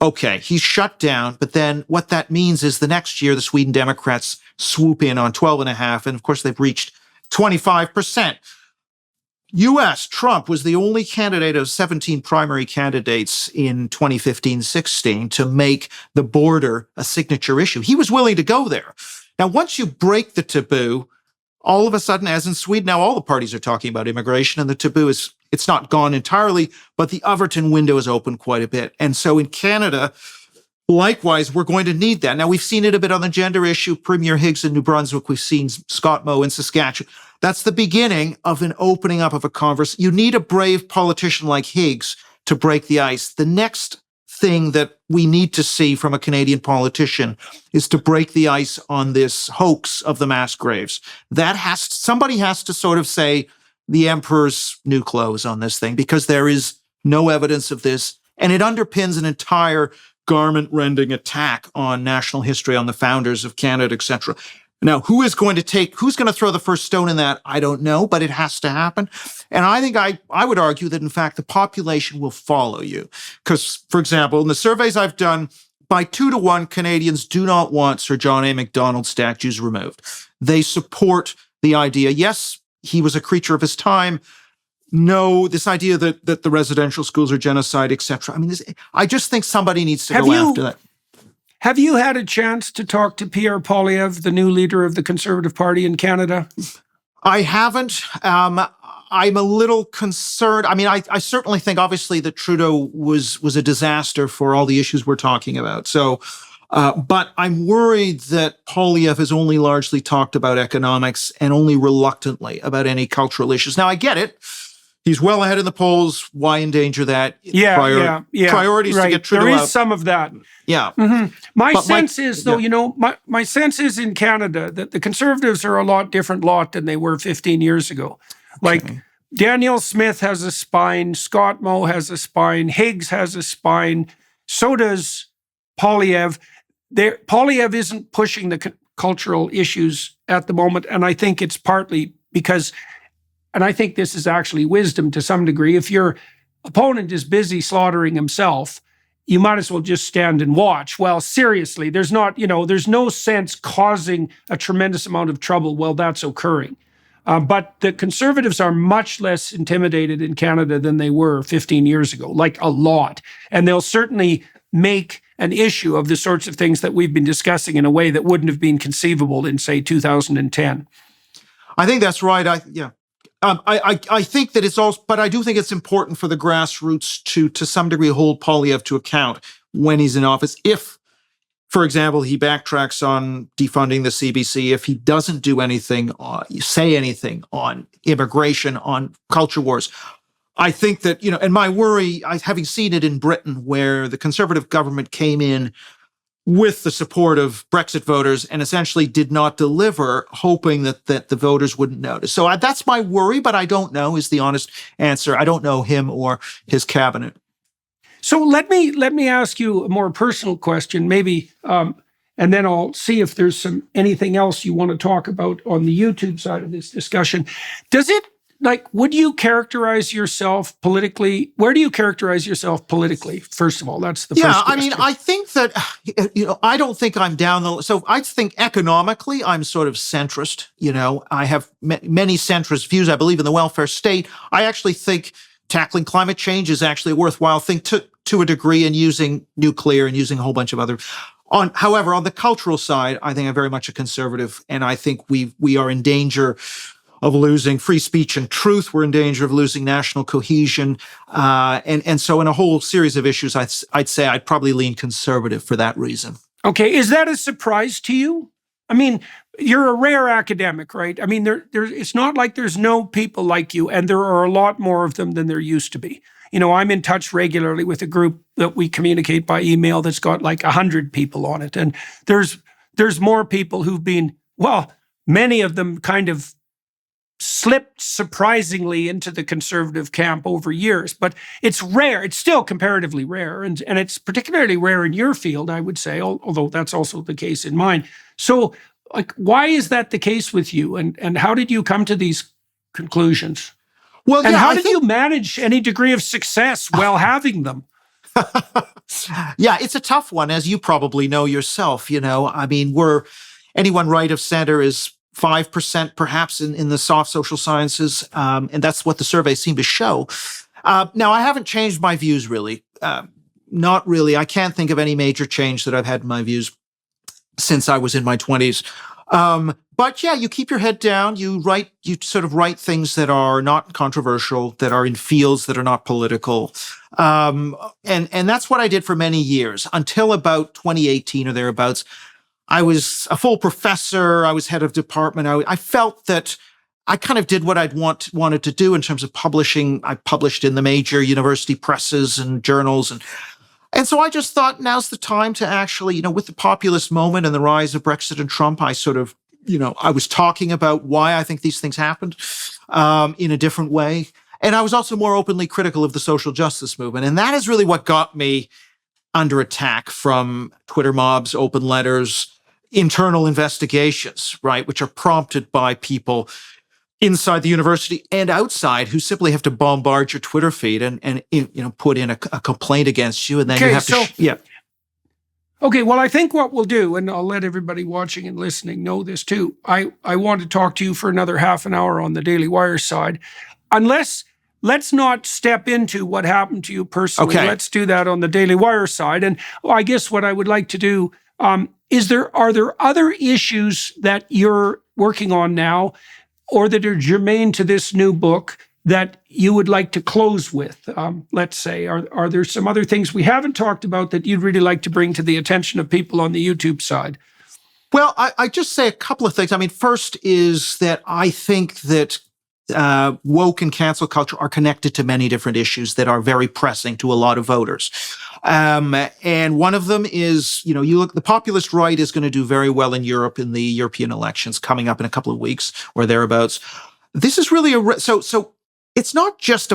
Okay, he's shut down. But then what that means is the next year, the Sweden Democrats swoop in on 12.5%. And of course, they've reached 25%. U.S., Trump was the only candidate of 17 primary candidates in 2015-16 to make the border a signature issue. He was willing to go there. Now, once you break the taboo, all of a sudden, as in Sweden, now all the parties are talking about immigration, and the taboo it's not gone entirely, but the Overton window is open quite a bit. And so in Canada, likewise, we're going to need that. Now, we've seen it a bit on the gender issue. Premier Higgs in New Brunswick, we've seen Scott Moe in Saskatchewan. That's the beginning of an opening up of a conversation. You need a brave politician like Higgs to break the ice. The next thing that we need to see from a Canadian politician is to break the ice on this hoax of the mass graves. Somebody has to sort of say the emperor's new clothes on this thing, because there is no evidence of this, and it underpins an entire garment-rending attack on national history, on the founders of Canada, etc. Now, who's going to throw the first stone in that? I don't know, but it has to happen. And I think I would argue that, in fact, the population will follow you. Because, for example, in the surveys I've done, by 2-1, Canadians do not want Sir John A. Macdonald statues removed. They support the idea, yes, he was a creature of his time. No, this idea that the residential schools are genocide, etc. I mean, I just think somebody needs to go after that. Have you had a chance to talk to Pierre Poilievre, the new leader of the Conservative Party in Canada? I haven't. I'm a little concerned. I mean, I certainly think, obviously, that Trudeau was a disaster for all the issues we're talking about. So, but I'm worried that Poilievre has only largely talked about economics and only reluctantly about any cultural issues. Now, I get it. He's well ahead in the polls. Why endanger that? Priorities right. to get Trudeau out. There is some of that. Yeah. Mm-hmm. My sense is in Canada that the Conservatives are a lot different lot than they were 15 years ago. Like, Danielle Smith has a spine, Scott Moe has a spine, Higgs has a spine, so does Poilievre. Poilievre isn't pushing the cultural issues at the moment, and I think it's partly because, and I think this is actually wisdom to some degree, if your opponent is busy slaughtering himself, you might as well just stand and watch. Well, seriously, there's no sense causing a tremendous amount of trouble while that's occurring. But the Conservatives are much less intimidated in Canada than they were 15 years ago, like a lot. And they'll certainly make an issue of the sorts of things that we've been discussing in a way that wouldn't have been conceivable in, say, 2010. I think that's right. I think that it's also, but I do think it's important for the grassroots to some degree hold Poilievre to account when he's in office. If, for example, he backtracks on defunding the CBC, if he doesn't do anything, say anything on immigration, on culture wars, I think that, and my worry, having seen it in Britain, where the Conservative government came in with the support of Brexit voters and essentially did not deliver, hoping that the voters wouldn't notice. So that's my worry, but I don't know is the honest answer. I don't know him or his cabinet. So let me ask you a more personal question, maybe, and then I'll see if there's anything else you want to talk about on the YouTube side of this discussion. Would you characterize yourself politically? Where do you characterize yourself politically? First of all, that's the first question. I mean, I think that, I don't think I'm so I think economically, I'm sort of centrist. I have many centrist views. I believe in the welfare state. I actually think tackling climate change is actually a worthwhile thing to a degree, and using nuclear and using a whole bunch of other. However, on the cultural side, I think I'm very much a conservative, and I think we are in danger of losing free speech and truth. We're in danger of losing national cohesion. And so in a whole series of issues, I'd say I'd probably lean conservative for that reason. Okay. Is that a surprise to you? I mean, you're a rare academic, right? I mean, it's not like there's no people like you, and there are a lot more of them than there used to be. I'm in touch regularly with a group that we communicate by email that's got like 100 people on it. And there's more people who've been, many of them kind of slipped surprisingly into the conservative camp over years, but it's rare. It's still comparatively rare, and it's particularly rare in your field, I would say, although that's also the case in mine. So, why is that the case with you, and how did you come to these conclusions? Well, and how did you manage any degree of success while having them? Yeah, it's a tough one, as you probably know yourself. I mean, anyone right of center is 5% perhaps in the soft social sciences. And that's what the surveys seem to show. Now, I haven't changed my views really. Not really. I can't think of any major change that I've had in my views since I was in my 20s. But yeah, you keep your head down. You sort of write things that are not controversial, that are in fields that are not political. And that's what I did for many years until about 2018 or thereabouts. I was a full professor. I was head of department. I felt that I kind of did what I'd wanted to do in terms of publishing. I published in the major university presses and journals. And so I just thought now's the time to actually, with the populist moment and the rise of Brexit and Trump, I sort of, I was talking about why I think these things happened in a different way. And I was also more openly critical of the social justice movement. And that is really what got me under attack from Twitter mobs, open letters, internal investigations, right, which are prompted by people inside the university and outside who simply have to bombard your Twitter feed and put in a complaint against you, and then you have to Okay, well, I think what we'll do, and I'll let everybody watching and listening know this too, I want to talk to you for another half an hour on the Daily Wire side. Let's not step into what happened to you personally. Okay. Let's do that on the Daily Wire side. And I guess what I would like to do, are there other issues that you're working on now or that are germane to this new book that you would like to close with? Let's say, are there some other things we haven't talked about that you'd really like to bring to the attention of people on the YouTube side? Well, I just say a couple of things. I mean, first is that I think that woke and cancel culture are connected to many different issues that are very pressing to a lot of voters. And one of them is, you look, the populist right is going to do very well in Europe in the European elections coming up in a couple of weeks or thereabouts. This is really so it's not just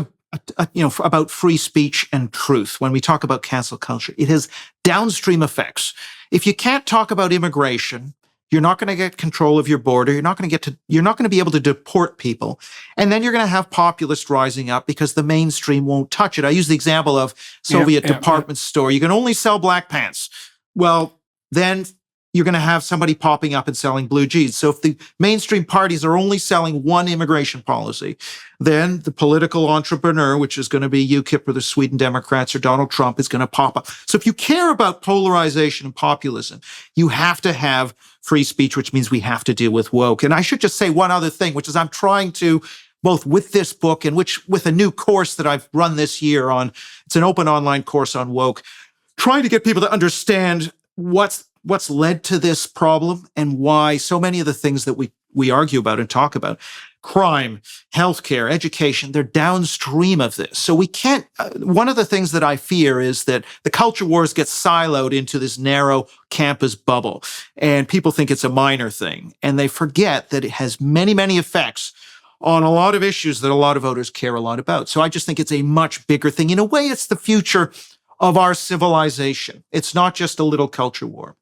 about free speech and truth. When we talk about cancel culture, it has downstream effects. If you can't talk about immigration, you're not going to get control of your border. You're not going to be able to deport people. And then you're going to have populists rising up because the mainstream won't touch it. I use the example of Soviet department store. You can only sell black pants. Well, then you're going to have somebody popping up and selling blue jeans. So if the mainstream parties are only selling one immigration policy, then the political entrepreneur, which is going to be UKIP or the Sweden Democrats or Donald Trump, is going to pop up. So if you care about polarization and populism, you have to have free speech, which means we have to deal with woke. And I should just say one other thing, which is I'm trying to, both with this book and with a new course that I've run this year it's an open online course on woke, trying to get people to understand what's led to this problem and why so many of the things that we argue about and talk about, crime, healthcare, education, they're downstream of this. So we can't, one of the things that I fear is that the culture wars get siloed into this narrow campus bubble and people think it's a minor thing. And they forget that it has many, many effects on a lot of issues that a lot of voters care a lot about. So I just think it's a much bigger thing. In a way, it's the future of our civilization. It's not just a little culture war.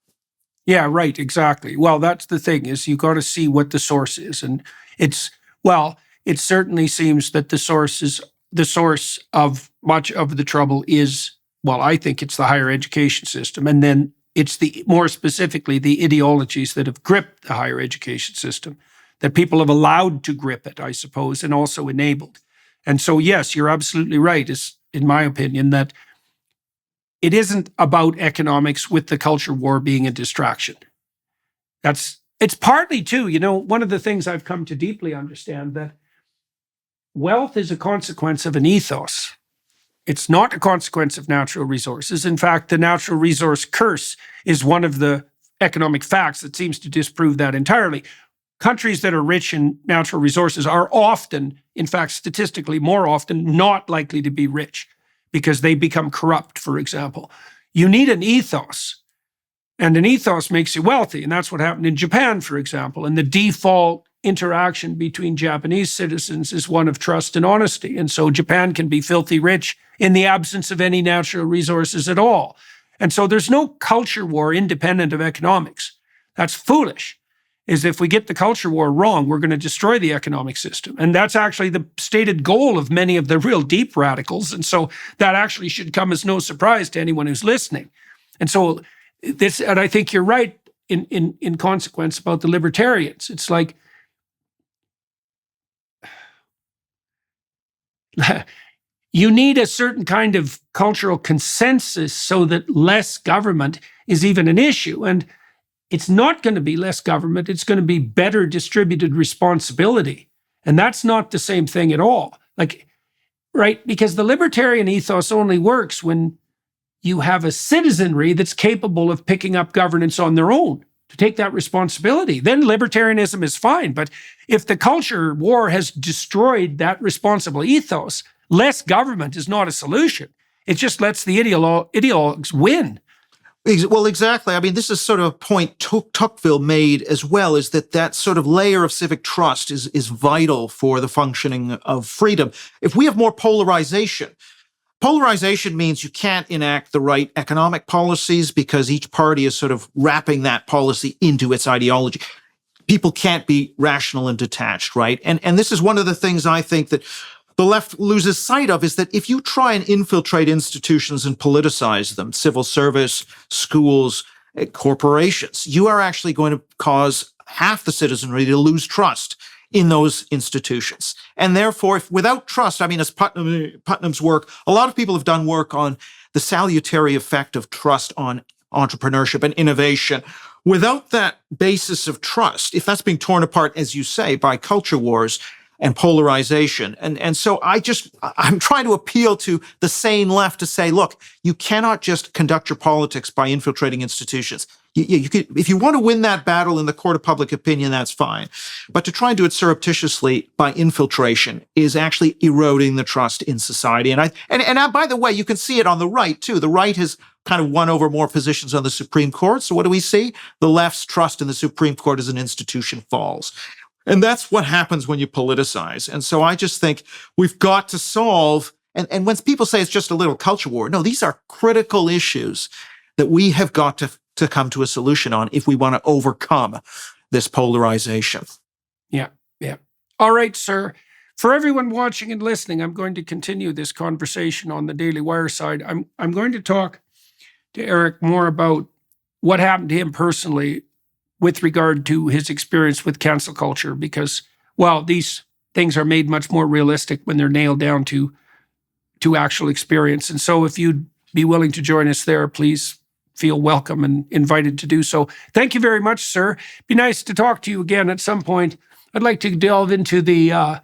Yeah, right, exactly. Well, that's the thing, is you got to see what the source is. And it certainly seems that the source of much of the trouble is, well, I think it's the higher education system. And then it's more specifically the ideologies that have gripped the higher education system, that people have allowed to grip it, I suppose, and also enabled. And so, yes, you're absolutely right, is in my opinion, that it isn't about economics with the culture war being a distraction. It's partly too, one of the things I've come to deeply understand, that wealth is a consequence of an ethos. It's not a consequence of natural resources. In fact, the natural resource curse is one of the economic facts that seems to disprove that entirely. Countries that are rich in natural resources are often, in fact, statistically more often, not likely to be rich, because they become corrupt, for example. You need an ethos, and an ethos makes you wealthy, and that's what happened in Japan, for example. And the default interaction between Japanese citizens is one of trust and honesty, and so Japan can be filthy rich in the absence of any natural resources at all. And so there's no culture war independent of economics. That's foolish. Is if we get the culture war wrong, we're going to destroy the economic system. And that's actually the stated goal of many of the real deep radicals. And so that actually should come as no surprise to anyone who's listening. And so and I think you're right in consequence about the libertarians. It's like You need a certain kind of cultural consensus so that less government is even an issue. And it's not going to be less government. It's going to be better distributed responsibility. And that's not the same thing at all. Like, right? Because the libertarian ethos only works when you have a citizenry that's capable of picking up governance on their own to take that responsibility. Then libertarianism is fine. But if the culture war has destroyed that responsible ethos, less government is not a solution. It just lets the ideologues win. Well, exactly. I mean, this is sort of a point Tocqueville made as well, is that sort of layer of civic trust is vital for the functioning of freedom. If we have more polarization means you can't enact the right economic policies because each party is sort of wrapping that policy into its ideology. People can't be rational and detached, right? And this is one of the things I think that the left loses sight of, is that if you try and infiltrate institutions and politicize them, civil service, schools, corporations, you are actually going to cause half the citizenry to lose trust in those institutions. And therefore, without trust, I mean, as Putnam's work, a lot of people have done work on the salutary effect of trust on entrepreneurship and innovation. Without that basis of trust, if that's being torn apart, as you say, by culture wars and polarization. And so I'm trying to appeal to the sane left to say, look, you cannot just conduct your politics by infiltrating institutions. You could, if you want to win that battle in the court of public opinion, that's fine. But to try and do it surreptitiously by infiltration is actually eroding the trust in society. And by the way, you can see it on the right too. The right has kind of won over more positions on the Supreme Court. So what do we see? The left's trust in the Supreme Court as an institution falls. And that's what happens when you politicize. And so I just think we've got to solve, and when people say it's just a little culture war, no, these are critical issues that we have got to come to a solution on if we want to overcome this polarization. Yeah. All right, sir. For everyone watching and listening, I'm going to continue this conversation on the Daily Wire side. I'm going to talk to Eric more about what happened to him personally with regard to his experience with cancel culture, because, well, these things are made much more realistic when they're nailed down to actual experience. And so if you'd be willing to join us there, please feel welcome and invited to do so. Thank you very much, sir. Be nice to talk to you again at some point. I'd like to delve into the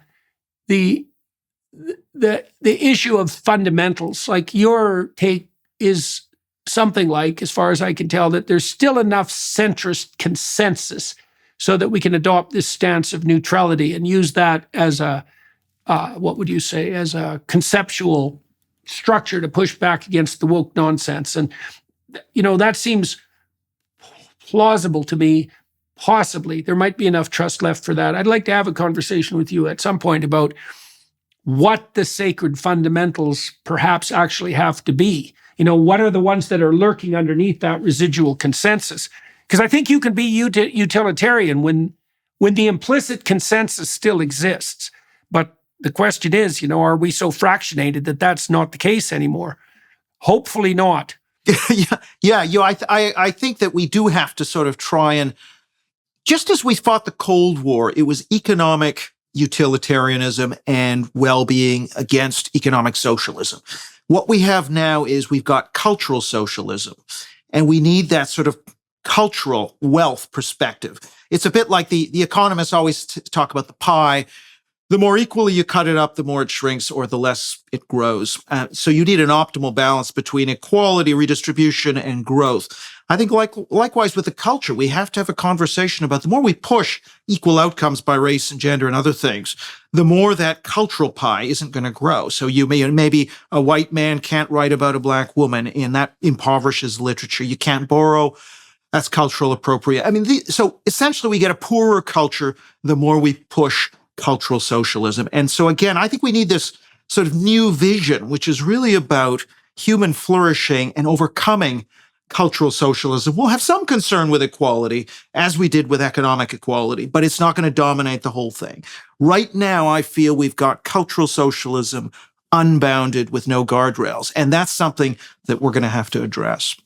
issue of fundamentals. Like, your take is something like, as far as I can tell, that there's still enough centrist consensus so that we can adopt this stance of neutrality and use that as a conceptual structure to push back against the woke nonsense. And, that seems plausible to me. Possibly there might be enough trust left for that. I'd like to have a conversation with you at some point about what the sacred fundamentals perhaps actually have to be. What are the ones that are lurking underneath that residual consensus? Because I think you can be utilitarian when the implicit consensus still exists. But the question is, are we so fractionated that that's not the case anymore? Hopefully not. I think that we do have to sort of try and, just as we fought the Cold War, it was economic utilitarianism and well-being against economic socialism. What we have now is we've got cultural socialism, and we need that sort of cultural wealth perspective. It's a bit like the economists always talk about the pie. The more equally you cut it up, the more it shrinks or the less it grows. So you need an optimal balance between equality, redistribution, and growth. I think likewise with the culture, we have to have a conversation about the more we push equal outcomes by race and gender and other things, the more that cultural pie isn't going to grow. So maybe a white man can't write about a black woman, and that impoverishes literature. You can't borrow. That's cultural appropriate. I mean, so essentially we get a poorer culture the more we push cultural socialism. And so again, I think we need this sort of new vision, which is really about human flourishing and overcoming cultural socialism. We'll have some concern with equality, as we did with economic equality, but it's not going to dominate the whole thing. Right now, I feel we've got cultural socialism unbounded with no guardrails, and that's something that we're going to have to address.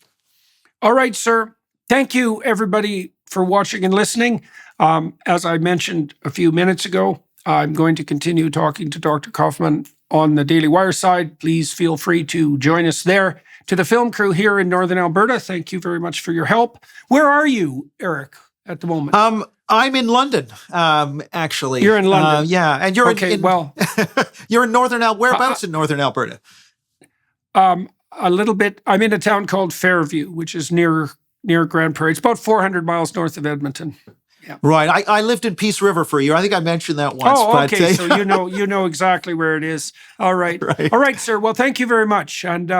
All right, sir. Thank you, everybody, for watching and listening. As I mentioned a few minutes ago, I'm going to continue talking to Dr. Kaufmann on the Daily Wire side, please feel free to join us there. To the film crew here in Northern Alberta, thank you very much for your help. Where are you, Eric, at the moment? I'm in London, actually. You're in London. Yeah, and you're okay. Well, you're in Northern Alberta. Whereabouts in Northern Alberta? A little bit. I'm in a town called Fairview, which is near Grand Prairie. It's about 400 miles north of Edmonton. Yeah. Right. I lived in Peace River for a year. I think I mentioned that once. Oh, okay. So you know exactly where it is. All right. Right. All right, sir. Well, thank you very much, and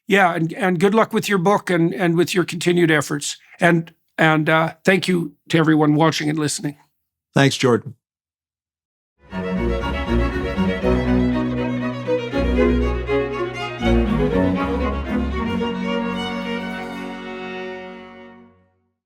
and good luck with your book and with your continued efforts. And thank you to everyone watching and listening. Thanks, Jordan.